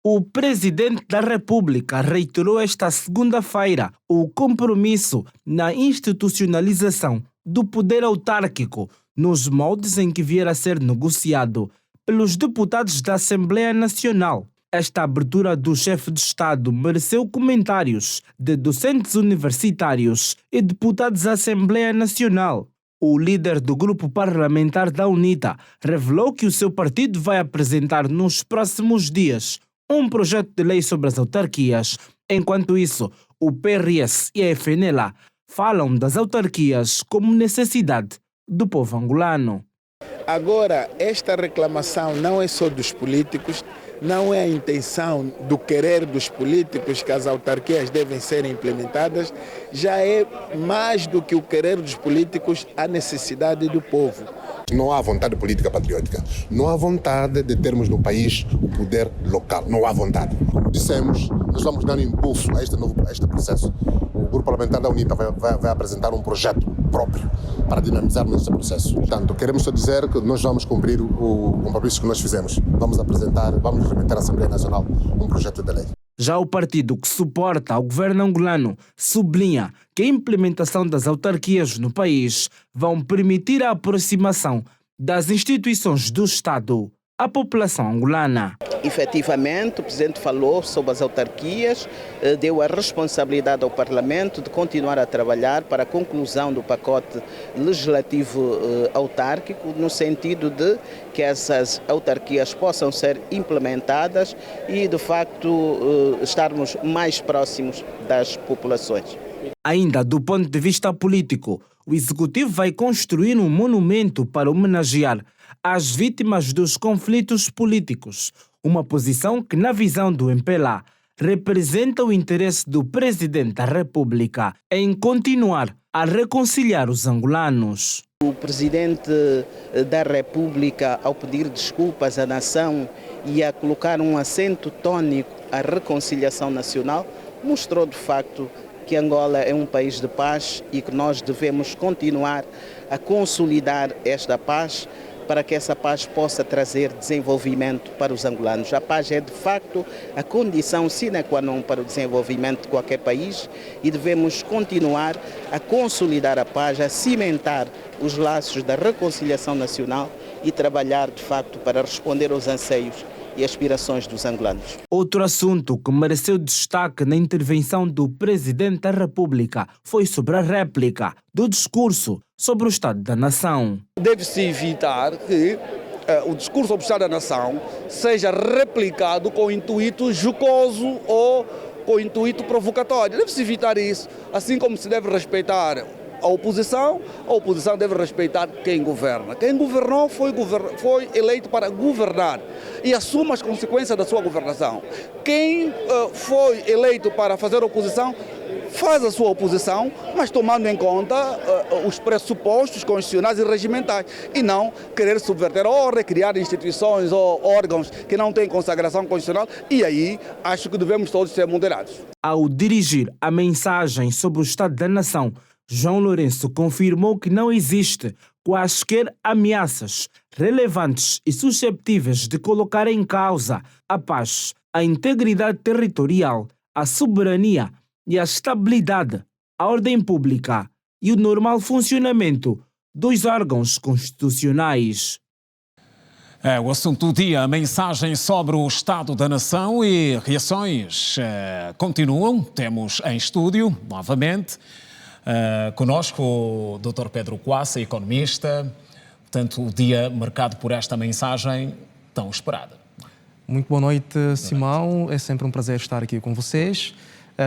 O Presidente da República reiterou esta segunda-feira o compromisso na institucionalização do poder autárquico nos moldes em que vier a ser negociado pelos deputados da Assembleia Nacional. Esta abertura do chefe de Estado mereceu comentários de docentes universitários e deputados da Assembleia Nacional. O líder do grupo parlamentar da UNITA revelou que o seu partido vai apresentar nos próximos dias um projeto de lei sobre as autarquias. Enquanto isso, o PRS e a FNLA falam das autarquias como necessidade do povo angolano. Agora, esta reclamação não é só dos políticos, não é a intenção do querer dos políticos que as autarquias devem ser implementadas, já é mais do que o querer dos políticos, a necessidade do povo. Não há vontade política patriótica, não há vontade de termos no país o poder local, não há vontade. Como dissemos, nós vamos dar um impulso a este processo. O grupo parlamentar da UNITA vai apresentar um projeto próprio para dinamizarmos esse processo. Portanto, queremos só dizer que nós vamos cumprir o compromisso que nós fizemos. Vamos remeter à Assembleia Nacional um projeto de lei. Já o partido que suporta o governo angolano sublinha que a implementação das autarquias no país vão permitir a aproximação das instituições do Estado à população angolana. Efetivamente, o Presidente falou sobre as autarquias, deu a responsabilidade ao Parlamento de continuar a trabalhar para a conclusão do pacote legislativo autárquico, no sentido de que essas autarquias possam ser implementadas e, de facto, estarmos mais próximos das populações. Ainda do ponto de vista político, o Executivo vai construir um monumento para homenagear as vítimas dos conflitos políticos, uma posição que, na visão do MPLA, representa o interesse do Presidente da República em continuar a reconciliar os angolanos. O Presidente da República, ao pedir desculpas à nação e a colocar um acento tónico à reconciliação nacional, mostrou de facto que Angola é um país de paz e que nós devemos continuar a consolidar esta paz para que essa paz possa trazer desenvolvimento para os angolanos. A paz é, de facto, a condição sine qua non para o desenvolvimento de qualquer país e devemos continuar a consolidar a paz, a cimentar os laços da reconciliação nacional e trabalhar, de facto, para responder aos anseios e aspirações dos angolanos. Outro assunto que mereceu destaque na intervenção do Presidente da República foi sobre a réplica do discurso sobre o Estado da Nação. Deve-se evitar que o discurso sobre o Estado da Nação seja replicado com intuito jocoso ou com intuito provocatório. Deve-se evitar isso, assim como se deve respeitar a oposição deve respeitar quem governa. Quem governou foi eleito para governar e assume as consequências da sua governação. Quem foi eleito para fazer oposição, faz a sua oposição, mas tomando em conta os pressupostos constitucionais e regimentais e não querer subverter a ordem, criar instituições ou órgãos que não têm consagração constitucional, e aí acho que devemos todos ser moderados. Ao dirigir a mensagem sobre o Estado da Nação, João Lourenço confirmou que não existe quaisquer ameaças relevantes e susceptíveis de colocar em causa a paz, a integridade territorial, a soberania e a estabilidade, a ordem pública e o normal funcionamento dos órgãos constitucionais. É o assunto do dia, a mensagem sobre o Estado da Nação, e reações continuam. Temos em estúdio, novamente, conosco o Dr. Pedro Coassa, economista. Portanto, o dia marcado por esta mensagem tão esperada. Muito boa noite, Simão. É sempre um prazer estar aqui com vocês.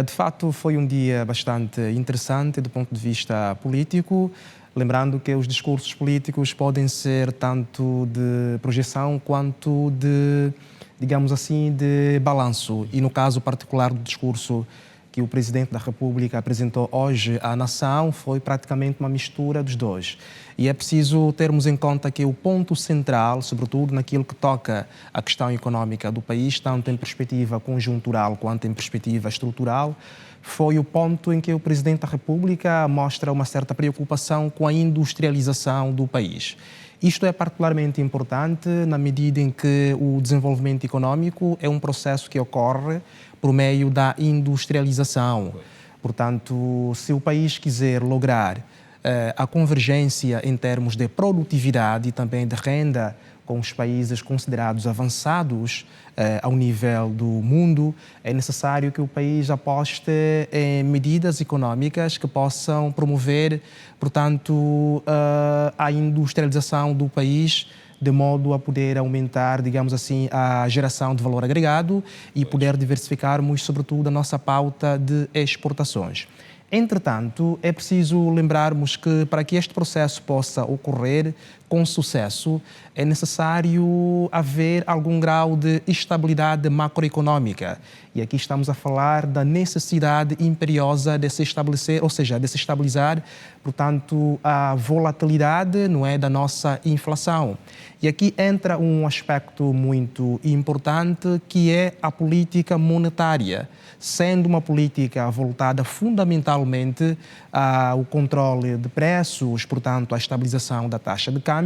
De fato, foi um dia bastante interessante do ponto de vista político, lembrando que os discursos políticos podem ser tanto de projeção quanto de, digamos assim, de balanço. E no caso particular do discurso que o Presidente da República apresentou hoje à nação, foi praticamente uma mistura dos dois. E é preciso termos em conta que o ponto central, sobretudo naquilo que toca à questão económica do país, tanto em perspectiva conjuntural quanto em perspectiva estrutural, foi o ponto em que o Presidente da República mostra uma certa preocupação com a industrialização do país. Isto é particularmente importante na medida em que o desenvolvimento econômico é um processo que ocorre por meio da industrialização. Portanto, se o país quiser lograr a convergência em termos de produtividade e também de renda com os países considerados avançados ao nível do mundo, é necessário que o país aposte em medidas econômicas que possam promover, portanto, a industrialização do país, de modo a poder aumentar, digamos assim, a geração de valor agregado e poder diversificarmos, sobretudo, a nossa pauta de exportações. Entretanto, é preciso lembrarmos que para que este processo possa ocorrer com sucesso, é necessário haver algum grau de estabilidade macroeconômica. E aqui estamos a falar da necessidade imperiosa de se estabelecer, ou seja, de se estabilizar, portanto, a volatilidade, não é, da nossa inflação. E aqui entra um aspecto muito importante, que é a política monetária, sendo uma política voltada fundamentalmente ao controle de preços, portanto, à estabilização da taxa de câmbio.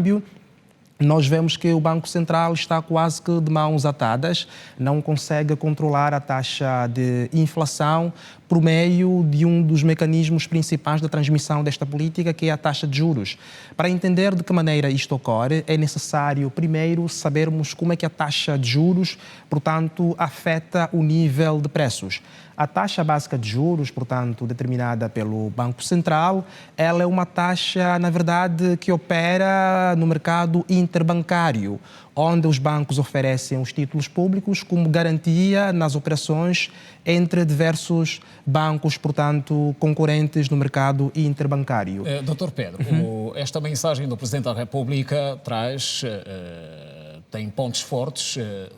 Nós vemos que o Banco Central está quase que de mãos atadas, não consegue controlar a taxa de inflação por meio de um dos mecanismos principais da transmissão desta política, que é a taxa de juros. Para entender de que maneira isto ocorre, é necessário primeiro sabermos como é que a taxa de juros, portanto, afeta o nível de preços. A taxa básica de juros, portanto, determinada pelo Banco Central, ela é uma taxa, na verdade, que opera no mercado interbancário, onde os bancos oferecem os títulos públicos como garantia nas operações entre diversos bancos, portanto, concorrentes no mercado interbancário. Dr. Pedro, esta mensagem do Presidente da República tem pontos fortes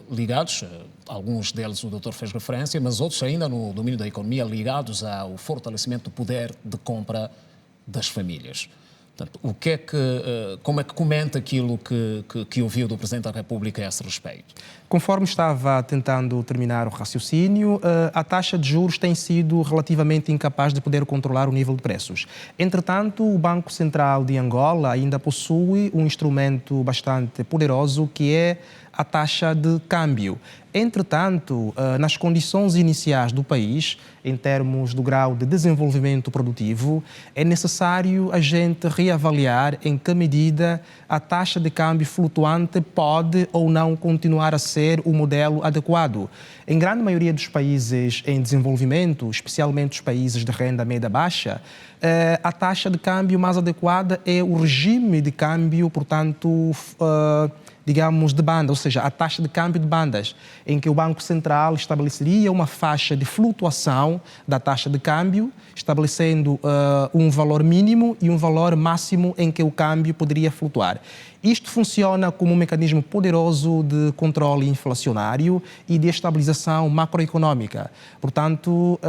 ligados, alguns deles o doutor fez referência, mas outros ainda no domínio da economia ligados ao fortalecimento do poder de compra das famílias. Portanto, como é que comenta aquilo que ouviu do Presidente da República a esse respeito? Conforme estava tentando terminar o raciocínio, a taxa de juros tem sido relativamente incapaz de poder controlar o nível de preços. Entretanto, o Banco Central de Angola ainda possui um instrumento bastante poderoso, que é a taxa de câmbio. Entretanto, nas condições iniciais do país, em termos do grau de desenvolvimento produtivo, é necessário a gente reavaliar em que medida a taxa de câmbio flutuante pode ou não continuar a ser o modelo adequado. Em grande maioria dos países em desenvolvimento, especialmente os países de renda média baixa, a taxa de câmbio mais adequada é o regime de câmbio, portanto, digamos, de banda, ou seja, a taxa de câmbio de bandas, em que o Banco Central estabeleceria uma faixa de flutuação da taxa de câmbio, estabelecendo um valor mínimo e um valor máximo em que o câmbio poderia flutuar. Isto funciona como um mecanismo poderoso de controle inflacionário e de estabilização macroeconômica. Portanto,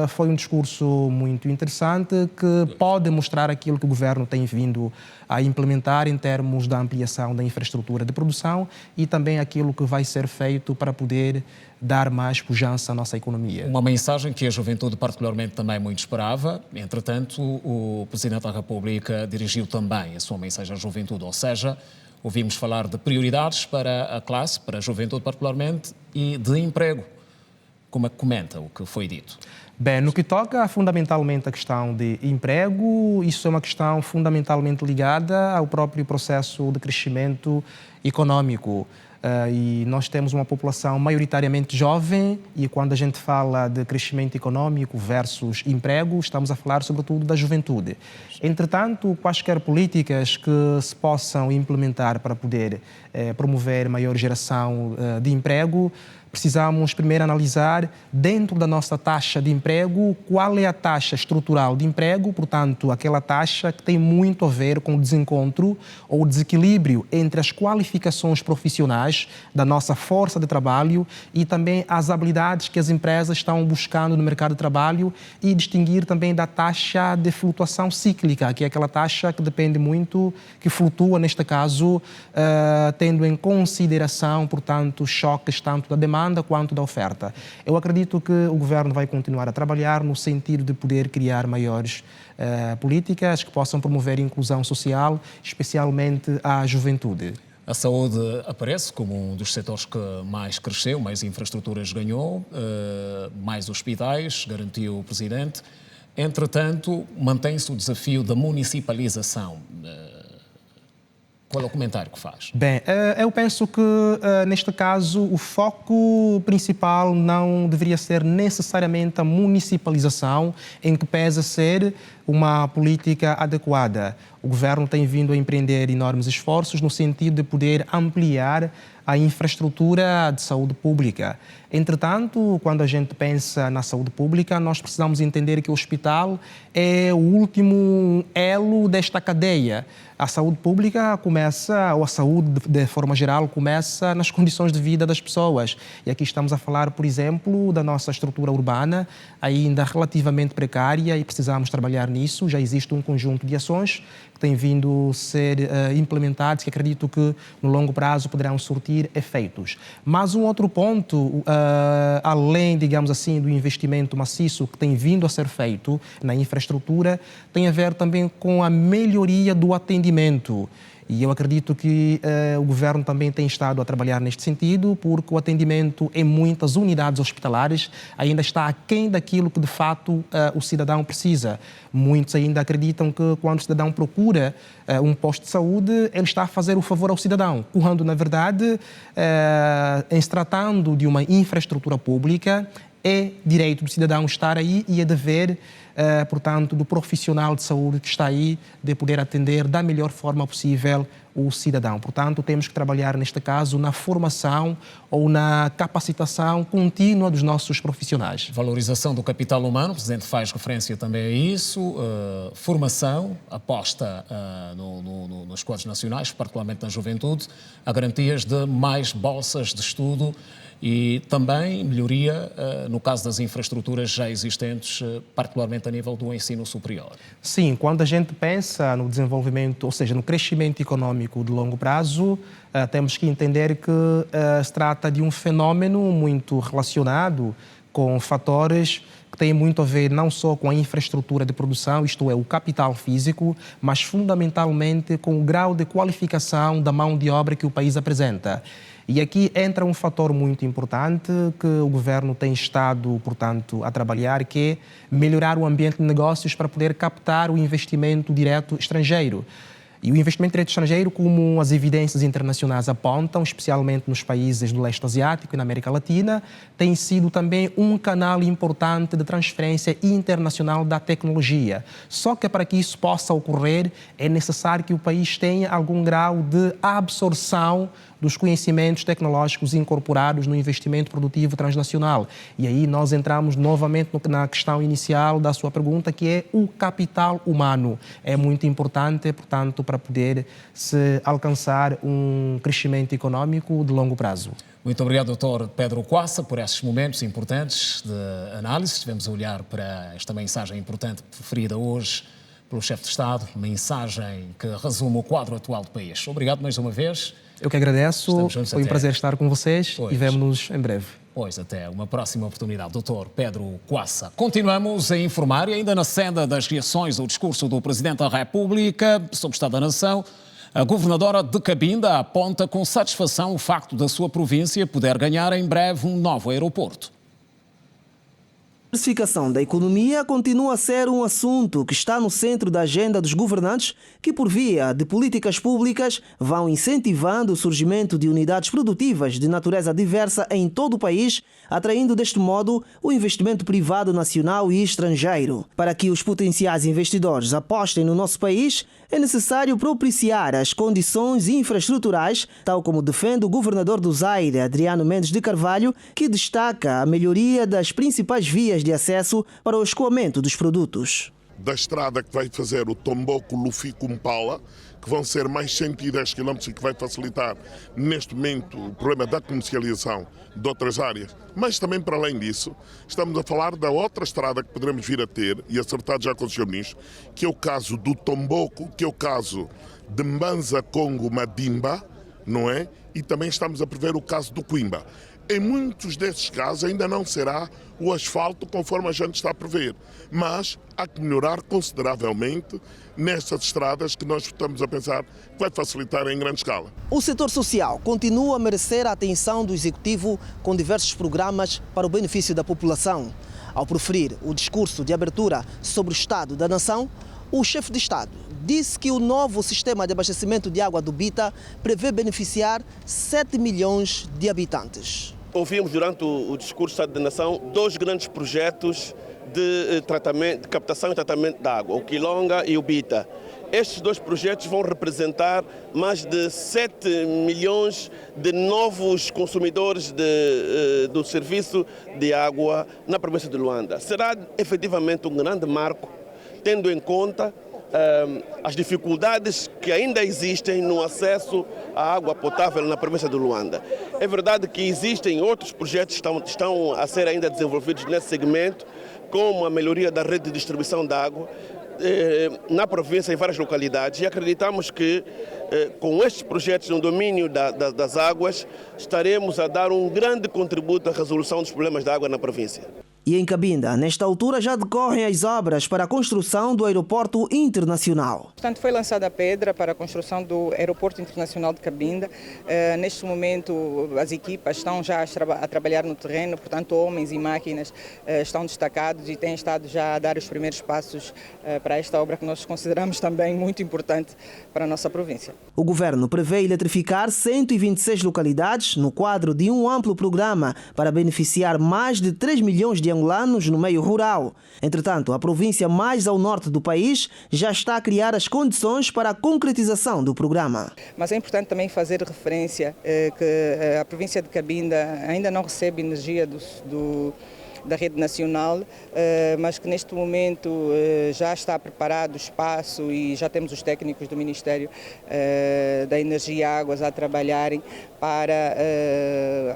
foi um discurso muito interessante que pode mostrar aquilo que o governo tem vindo a implementar em termos da ampliação da infraestrutura de produção e também aquilo que vai ser feito para poder dar mais pujança à nossa economia. Uma mensagem que a juventude particularmente também muito esperava. Entretanto, o Presidente da República dirigiu também a sua mensagem à juventude, ou seja, ouvimos falar de prioridades para a classe, para a juventude particularmente, e de emprego. Como é que comenta o que foi dito? Bem, no que toca fundamentalmente à questão de emprego, isso é uma questão fundamentalmente ligada ao próprio processo de crescimento econômico. E nós temos uma população maioritariamente jovem e quando a gente fala de crescimento econômico versus emprego, estamos a falar sobretudo da juventude. Entretanto, quaisquer políticas que se possam implementar para poder promover maior geração de emprego, precisamos primeiro analisar dentro da nossa taxa de emprego qual é a taxa estrutural de emprego, portanto, aquela taxa que tem muito a ver com o desencontro ou o desequilíbrio entre as qualificações profissionais da nossa força de trabalho e também as habilidades que as empresas estão buscando no mercado de trabalho e distinguir também da taxa de flutuação cíclica, que é aquela taxa que depende muito, que flutua neste caso, tendo em consideração, portanto, choques tanto da demanda quanto da oferta. Eu acredito que o governo vai continuar a trabalhar no sentido de poder criar maiores políticas que possam promover a inclusão social, especialmente à juventude. A saúde aparece como um dos setores que mais cresceu, mais infraestruturas ganhou, mais hospitais, garantiu o Presidente. Entretanto, mantém-se o desafio da municipalização. Qual é o comentário que faz? Bem, eu penso que, neste caso, o foco principal não deveria ser necessariamente a municipalização, em que pesa ser uma política adequada. O governo tem vindo a empreender enormes esforços no sentido de poder ampliar a infraestrutura de saúde pública. Entretanto, quando a gente pensa na saúde pública, nós precisamos entender que o hospital é o último elo desta cadeia. A saúde pública começa, ou a saúde de forma geral, começa nas condições de vida das pessoas. E aqui estamos a falar, por exemplo, da nossa estrutura urbana, ainda relativamente precária, e precisamos trabalhar nisso. Já existe um conjunto de ações que têm vindo a ser implementadas, que acredito que no longo prazo poderão surtir efeitos. Mas um outro ponto, além, digamos assim, do investimento maciço que tem vindo a ser feito na infraestrutura, tem a ver também com a melhoria do atendimento. E eu acredito que o governo também tem estado a trabalhar neste sentido, porque o atendimento em muitas unidades hospitalares ainda está aquém daquilo que, de fato, o cidadão precisa. Muitos ainda acreditam que, quando o cidadão procura um posto de saúde, ele está a fazer o favor ao cidadão, quando, na verdade, em se tratando de uma infraestrutura pública, é direito do cidadão estar aí e é dever, portanto, do profissional de saúde que está aí de poder atender da melhor forma possível o cidadão. Portanto, temos que trabalhar, neste caso, na formação ou na capacitação contínua dos nossos profissionais. Valorização do capital humano, o Presidente faz referência também a isso, formação, aposta nos quadros nacionais, particularmente na juventude, a garantias de mais bolsas de estudo e também melhoria no caso das infraestruturas já existentes, particularmente a nível do ensino superior. Sim, quando a gente pensa no desenvolvimento, ou seja, no crescimento econômico de longo prazo, temos que entender que se trata de um fenómeno muito relacionado com fatores que têm muito a ver não só com a infraestrutura de produção, isto é, o capital físico, mas fundamentalmente com o grau de qualificação da mão de obra que o país apresenta. E aqui entra um fator muito importante que o governo tem estado, portanto, a trabalhar, que é melhorar o ambiente de negócios para poder captar o investimento direto estrangeiro. E o investimento direto estrangeiro, como as evidências internacionais apontam, especialmente nos países do leste asiático e na América Latina, tem sido também um canal importante de transferência internacional da tecnologia. Só que para que isso possa ocorrer, é necessário que o país tenha algum grau de absorção dos conhecimentos tecnológicos incorporados no investimento produtivo transnacional. E aí nós entramos novamente na questão inicial da sua pergunta, que é o capital humano. É muito importante, portanto, para poder se alcançar um crescimento econômico de longo prazo. Muito obrigado, Dr. Pedro Quassa, por esses momentos importantes de análise. Estivemos a olhar para esta mensagem importante preferida hoje pelo chefe de Estado, mensagem que resume o quadro atual do país. Obrigado mais uma vez. Eu que agradeço, foi um prazer estar com vocês e vemo-nos em breve. Pois, até uma próxima oportunidade. Dr. Pedro Quassa. Continuamos a informar e ainda na senda das reações ao discurso do Presidente da República sobre o Estado da Nação, a governadora de Cabinda aponta com satisfação o facto da sua província poder ganhar em breve um novo aeroporto. A diversificação da economia continua a ser um assunto que está no centro da agenda dos governantes que, por via de políticas públicas, vão incentivando o surgimento de unidades produtivas de natureza diversa em todo o país, atraindo deste modo o investimento privado nacional e estrangeiro. Para que os potenciais investidores apostem no nosso país, é necessário propiciar as condições infraestruturais, tal como defende o governador do Zaire, Adriano Mendes de Carvalho, que destaca a melhoria das principais vias de acesso para o escoamento dos produtos. Da estrada que vai fazer o Tomboco-Lufi-Kumpala, que vão ser mais 110 km e que vai facilitar neste momento o problema da comercialização de outras áreas. Mas também para além disso, estamos a falar da outra estrada que poderemos vir a ter, e acertado já com o Sr. Ministro, que é o caso do Tomboco, que é o caso de Mbanza-Congo-Madimba, não é? E também estamos a prever o caso do Quimba. Em muitos desses casos ainda não será o asfalto conforme a gente está a prever, mas há que melhorar consideravelmente nestas estradas que nós estamos a pensar que vai facilitar em grande escala. O setor social continua a merecer a atenção do Executivo com diversos programas para o benefício da população. Ao proferir o discurso de abertura sobre o Estado da Nação, o chefe de Estado disse que o novo sistema de abastecimento de água do Bita prevê beneficiar 7 milhões de habitantes. Ouvimos durante o discurso do Estado da Nação 2 grandes projetos de captação e tratamento de água, o Quilonga e o Bita. Estes 2 projetos vão representar mais de 7 milhões de novos consumidores do serviço de água na província de Luanda. Será efetivamente um grande marco, tendo em conta as dificuldades que ainda existem no acesso à água potável na província de Luanda. É verdade que existem outros projetos que estão a ser ainda desenvolvidos nesse segmento, como a melhoria da rede de distribuição de água na província em várias localidades, e acreditamos que com estes projetos no domínio das águas estaremos a dar um grande contributo à resolução dos problemas da água na província. E em Cabinda, nesta altura, já decorrem as obras para a construção do aeroporto internacional. Portanto, foi lançada a pedra para a construção do aeroporto internacional de Cabinda. Neste momento, as equipas estão já a trabalhar no terreno, portanto, homens e máquinas estão destacados e têm estado já a dar os primeiros passos para esta obra que nós consideramos também muito importante para a nossa província. O governo prevê eletrificar 126 localidades no quadro de um amplo programa para beneficiar mais de 3 milhões de angolanos no meio rural. Entretanto, a província mais ao norte do país já está a criar as condições para a concretização do programa. Mas é importante também fazer referência que a província de Cabinda ainda não recebe energia da rede nacional, mas que neste momento já está preparado o espaço e já temos os técnicos do Ministério da Energia e Águas a trabalharem para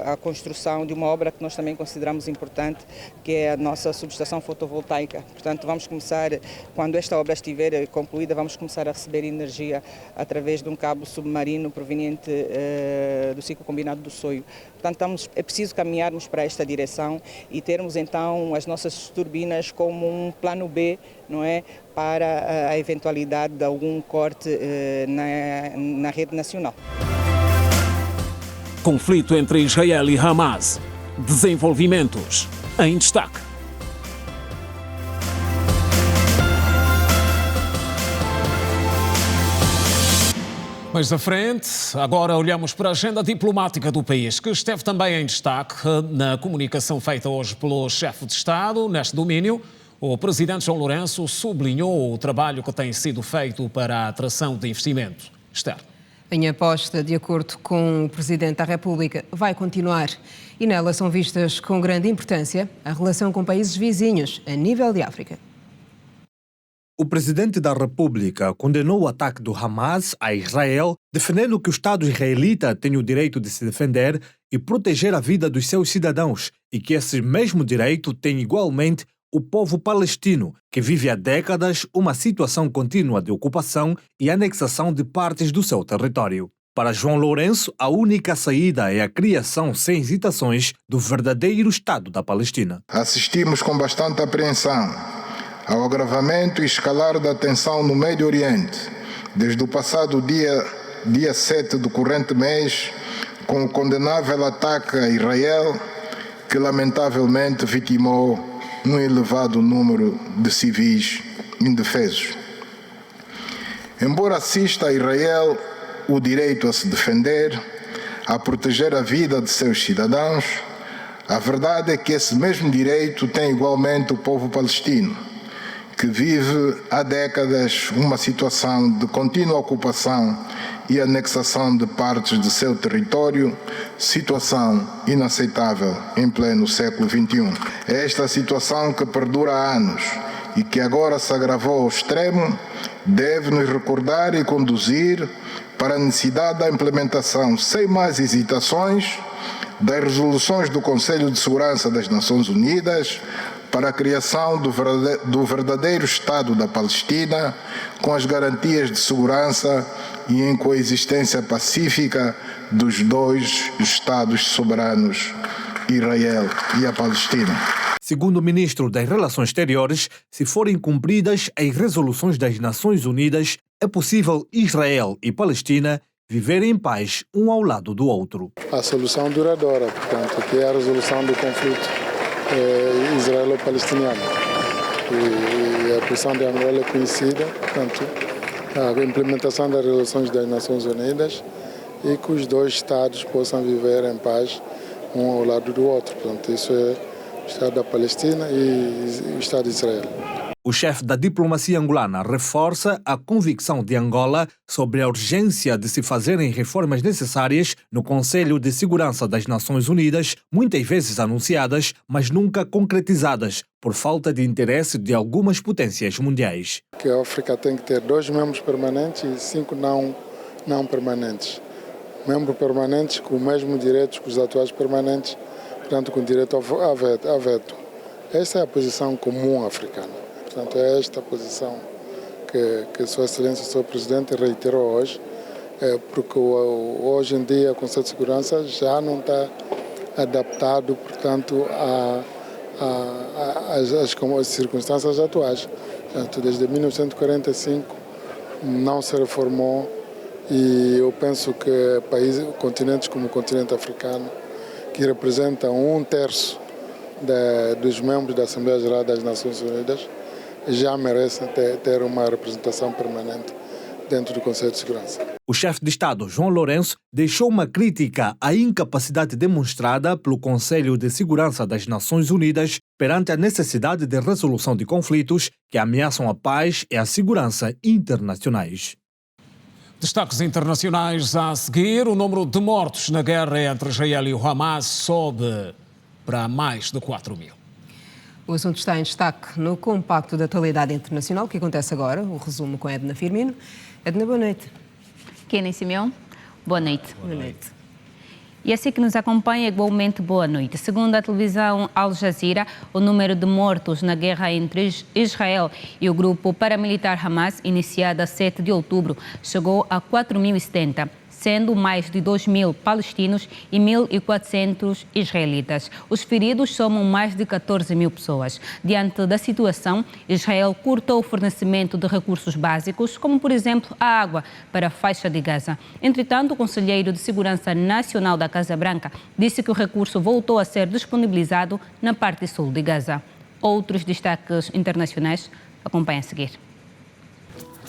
a construção de uma obra que nós também consideramos importante, que é a nossa subestação fotovoltaica. Portanto, vamos começar, quando esta obra estiver concluída, vamos começar a receber energia através de um cabo submarino proveniente do ciclo combinado do Soio. Portanto, é preciso caminharmos para esta direção e termos então as nossas turbinas como um plano B, não é, para a eventualidade de algum corte na rede nacional. Conflito entre Israel e Hamas. Desenvolvimentos em destaque. Mais à frente, agora olhamos para a agenda diplomática do país, que esteve também em destaque na comunicação feita hoje pelo chefe de Estado. Neste domínio, o presidente João Lourenço sublinhou o trabalho que tem sido feito para a atração de investimento externo. Em aposta, de acordo com o Presidente da República, vai continuar e nela são vistas com grande importância a relação com países vizinhos a nível de África. O presidente da República condenou o ataque do Hamas a Israel, defendendo que o Estado israelita tem o direito de se defender e proteger a vida dos seus cidadãos e que esse mesmo direito tem igualmente o povo palestino, que vive há décadas uma situação contínua de ocupação e anexação de partes do seu território. Para João Lourenço, a única saída é a criação sem hesitações do verdadeiro Estado da Palestina. Assistimos com bastante apreensão ao agravamento e escalar da tensão no Médio Oriente, desde o passado dia 7 do corrente mês, com o condenável ataque a Israel, que lamentavelmente vitimou um elevado número de civis indefesos. Embora assista a Israel o direito a se defender, a proteger a vida de seus cidadãos, a verdade é que esse mesmo direito tem igualmente o povo palestino, que vive há décadas uma situação de contínua ocupação e anexação de partes de seu território, situação inaceitável em pleno século XXI. É esta situação que perdura há anos e que agora se agravou ao extremo, deve nos recordar e conduzir para a necessidade da implementação, sem mais hesitações, das resoluções do Conselho de Segurança das Nações Unidas para a criação do verdadeiro Estado da Palestina, com as garantias de segurança e em coexistência pacífica dos dois Estados soberanos, Israel e a Palestina. Segundo o ministro das Relações Exteriores, se forem cumpridas as resoluções das Nações Unidas, é possível Israel e Palestina viverem em paz um ao lado do outro. A solução duradoura, portanto, que é a resolução do conflito israelo-palestiniano. E a posição de Angola é conhecida, portanto, a implementação das resoluções das Nações Unidas e que os dois Estados possam viver em paz um ao lado do outro. Portanto, isso é o Estado da Palestina e o Estado de Israel. O chefe da diplomacia angolana reforça a convicção de Angola sobre a urgência de se fazerem reformas necessárias no Conselho de Segurança das Nações Unidas, muitas vezes anunciadas, mas nunca concretizadas, por falta de interesse de algumas potências mundiais. Que a África tem que ter 2 membros permanentes e 5 não permanentes. Membros permanentes com o mesmo direito que os atuais permanentes, portanto com direito a veto. Essa é a posição comum africana. Portanto, é esta a posição que Sua Excelência, o Sr. Presidente, reiterou hoje, porque hoje em dia o Conselho de Segurança já não está adaptado, portanto, às circunstâncias atuais. Portanto, desde 1945 não se reformou e eu penso que continentes como o continente africano, que representam 1/3 dos membros da Assembleia Geral das Nações Unidas, já merecem ter uma representação permanente dentro do Conselho de Segurança. O chefe de Estado, João Lourenço, deixou uma crítica à incapacidade demonstrada pelo Conselho de Segurança das Nações Unidas perante a necessidade de resolução de conflitos que ameaçam a paz e a segurança internacionais. Destaques internacionais a seguir. O número de mortos na guerra entre Israel e o Hamas sobe para mais de 4.000. O assunto está em destaque no Compacto da Atualidade Internacional, que acontece agora. O resumo com Edna Firmino. Edna, boa noite. Kenny Simeão, boa noite. Boa noite. E assim que nos acompanha, igualmente boa noite. Segundo a televisão Al Jazeera, o número de mortos na guerra entre Israel e o grupo paramilitar Hamas, iniciada a 7 de outubro, chegou a 4.070. sendo mais de 2.000 palestinos e 1.400 israelitas. Os feridos somam mais de 14.000 pessoas. Diante da situação, Israel cortou o fornecimento de recursos básicos, como, por exemplo, a água para a faixa de Gaza. Entretanto, o conselheiro de Segurança Nacional da Casa Branca disse que o recurso voltou a ser disponibilizado na parte sul de Gaza. Outros destaques internacionais acompanhem a seguir.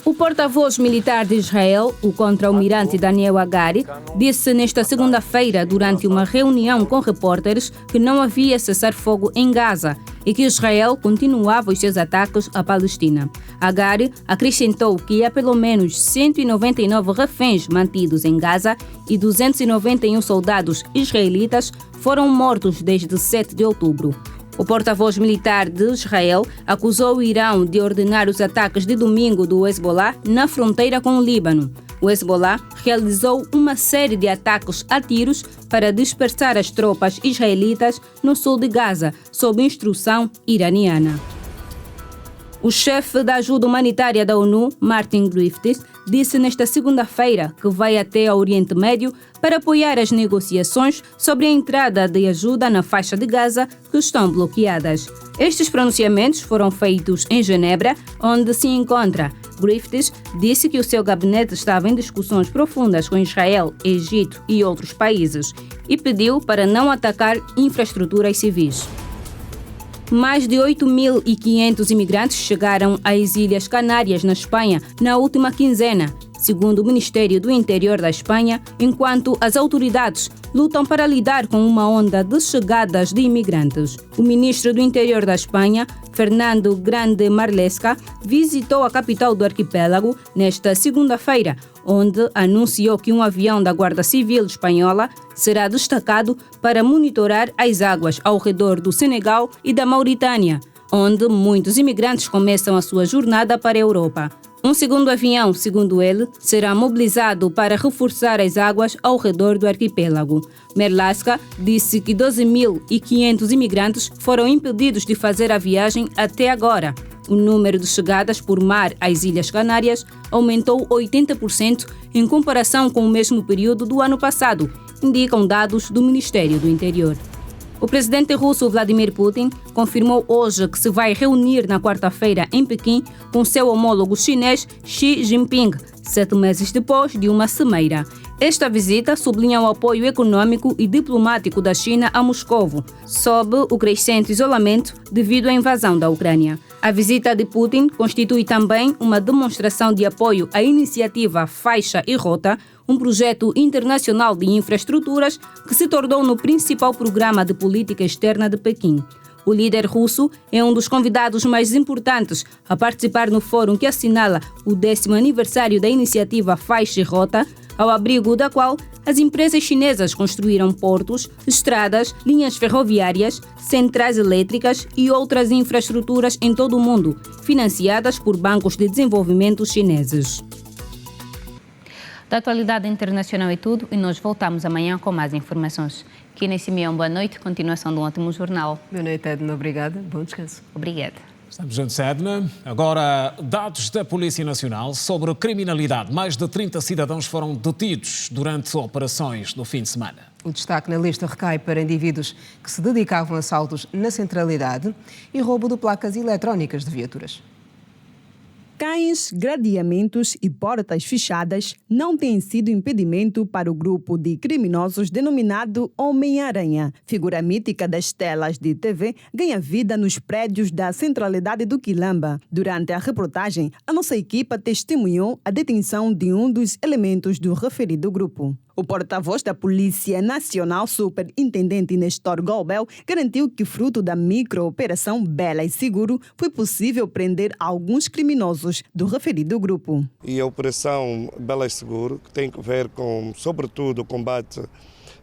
O porta-voz militar de Israel, o contra-almirante Daniel Hagari, disse nesta segunda-feira, durante uma reunião com repórteres, que não havia cessar-fogo em Gaza e que Israel continuava os seus ataques à Palestina. Hagari acrescentou que há pelo menos 199 reféns mantidos em Gaza e 291 soldados israelitas foram mortos desde 7 de outubro. O porta-voz militar de Israel acusou o Irão de ordenar os ataques de domingo do Hezbollah na fronteira com o Líbano. O Hezbollah realizou uma série de ataques a tiros para dispersar as tropas israelitas no sul de Gaza, sob instrução iraniana. O chefe da ajuda humanitária da ONU, Martin Griffiths, disse nesta segunda-feira que vai até ao Oriente Médio para apoiar as negociações sobre a entrada de ajuda na faixa de Gaza que estão bloqueadas. Estes pronunciamentos foram feitos em Genebra, onde se encontra. Griffiths disse que o seu gabinete estava em discussões profundas com Israel, Egito e outros países e pediu para não atacar infraestruturas civis. Mais de 8.500 imigrantes chegaram às Ilhas Canárias, na Espanha, na última quinzena, segundo o Ministério do Interior da Espanha, enquanto as autoridades lutam para lidar com uma onda de chegadas de imigrantes. O ministro do Interior da Espanha, Fernando Grande Marlaska, visitou a capital do arquipélago nesta segunda-feira, onde anunciou que um avião da Guarda Civil espanhola será destacado para monitorar as águas ao redor do Senegal e da Mauritânia, onde muitos imigrantes começam a sua jornada para a Europa. Um segundo avião, segundo ele, será mobilizado para reforçar as águas ao redor do arquipélago. Marlaska disse que 12.500 imigrantes foram impedidos de fazer a viagem até agora. O número de chegadas por mar às Ilhas Canárias aumentou 80% em comparação com o mesmo período do ano passado, indicam dados do Ministério do Interior. O presidente russo Vladimir Putin confirmou hoje que se vai reunir na quarta-feira em Pequim com seu homólogo chinês Xi Jinping, 7 meses depois de uma cimeira. Esta visita sublinha o apoio econômico e diplomático da China a Moscovo, sob o crescente isolamento devido à invasão da Ucrânia. A visita de Putin constitui também uma demonstração de apoio à iniciativa Faixa e Rota, um projeto internacional de infraestruturas que se tornou no principal programa de política externa de Pequim. O líder russo é um dos convidados mais importantes a participar no fórum que assinala o 10º aniversário da iniciativa Faixa e Rota, ao abrigo da qual as empresas chinesas construíram portos, estradas, linhas ferroviárias, centrais elétricas e outras infraestruturas em todo o mundo, financiadas por bancos de desenvolvimento chineses. Da atualidade internacional é tudo e nós voltamos amanhã com mais informações. Kina Simeão, boa noite. Continuação de um ótimo jornal. Boa noite, Edna. Obrigada. Bom descanso. Obrigada. Estamos juntos, Edna. Agora, dados da Polícia Nacional sobre criminalidade. Mais de 30 cidadãos foram detidos durante operações no fim de semana. O destaque na lista recai para indivíduos que se dedicavam a assaltos na centralidade e roubo de placas eletrónicas de viaturas. Cães, gradeamentos e portas fechadas não têm sido impedimento para o grupo de criminosos denominado Homem-Aranha. Figura mítica das telas de TV, ganha vida nos prédios da centralidade do Quilamba. Durante a reportagem, a nossa equipa testemunhou a detenção de um dos elementos do referido grupo. O porta-voz da Polícia Nacional, Superintendente Nestor Golbel, garantiu que, fruto da micro-operação Bela e Seguro, foi possível prender alguns criminosos do referido grupo. E a operação Bela e Seguro, que tem a ver com, sobretudo, o combate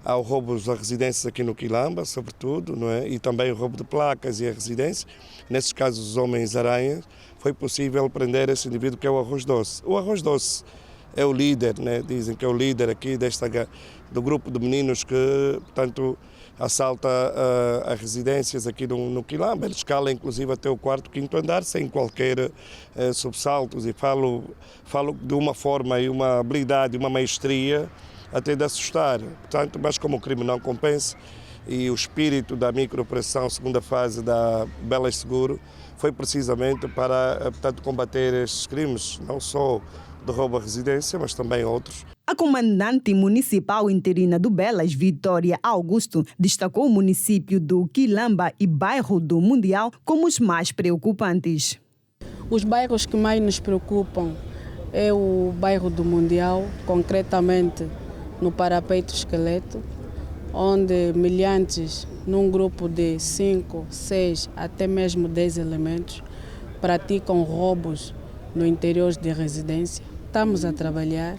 ao roubo a residências aqui no Quilamba, sobretudo, não é? E também o roubo de placas e a residência, nesses casos os Homens-Aranhas, foi possível prender esse indivíduo que é o Arroz Doce. O Arroz Doce é o líder, né? Dizem que é o líder aqui do grupo de meninos que, portanto, assalta as residências aqui no Quilamba. Ele escala, inclusive, até o 4º, 5º andar, sem qualquer sobressaltos. E falo de uma forma e uma habilidade, uma maestria até de assustar. Portanto, mas como o crime não compensa e o espírito da microoperação segunda fase da Belas Seguro foi precisamente para, portanto, combater estes crimes, não só de roubo à residência, mas também outros. A comandante municipal interina do Belas, Vitória Augusto, destacou o município do Quilamba e bairro do Mundial como os mais preocupantes. Os bairros que mais nos preocupam é o bairro do Mundial, concretamente no Parapeito Esqueleto, onde miliantes, num grupo de 5, 6, até mesmo 10 elementos, praticam roubos no interior de residência. Estamos a trabalhar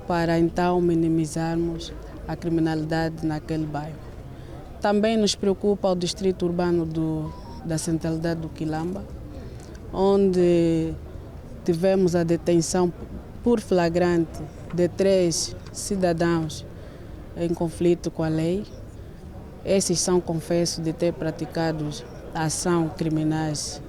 para então minimizarmos a criminalidade naquele bairro. Também nos preocupa o distrito urbano da centralidade do Quilamba, onde tivemos a detenção por flagrante de 3 cidadãos em conflito com a lei. Esses são confessos de ter praticado ação criminais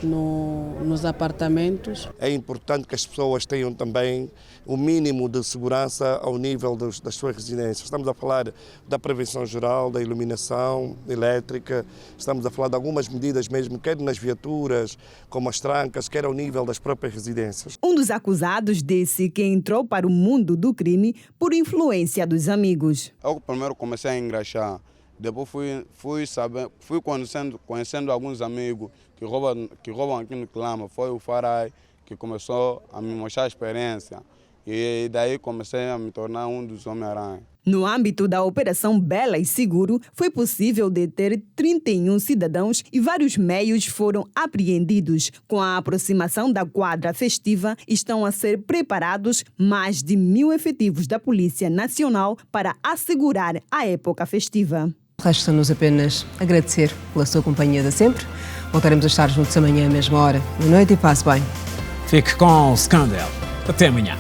nos apartamentos. É importante que as pessoas tenham também o mínimo de segurança ao nível das suas residências. Estamos a falar da prevenção geral, da iluminação elétrica, estamos a falar de algumas medidas mesmo, quer nas viaturas, como as trancas, quer ao nível das próprias residências. Um dos acusados disse que entrou para o mundo do crime por influência dos amigos. Eu primeiro comecei a engraxar, depois fui conhecendo alguns amigos que roubam aqui no Quilamba. Foi o Farai que começou a me mostrar a experiência e daí comecei a me tornar um dos Homem-Aranha. No âmbito da Operação Belas Seguro, foi possível deter 31 cidadãos e vários meios foram apreendidos. Com a aproximação da quadra festiva, estão a ser preparados mais de 1.000 efetivos da Polícia Nacional para assegurar a época festiva. Resta-nos apenas agradecer pela sua companhia de sempre. Voltaremos a estar juntos amanhã à mesma hora. Boa noite e passe bem. Fique com o Scandal. Até amanhã.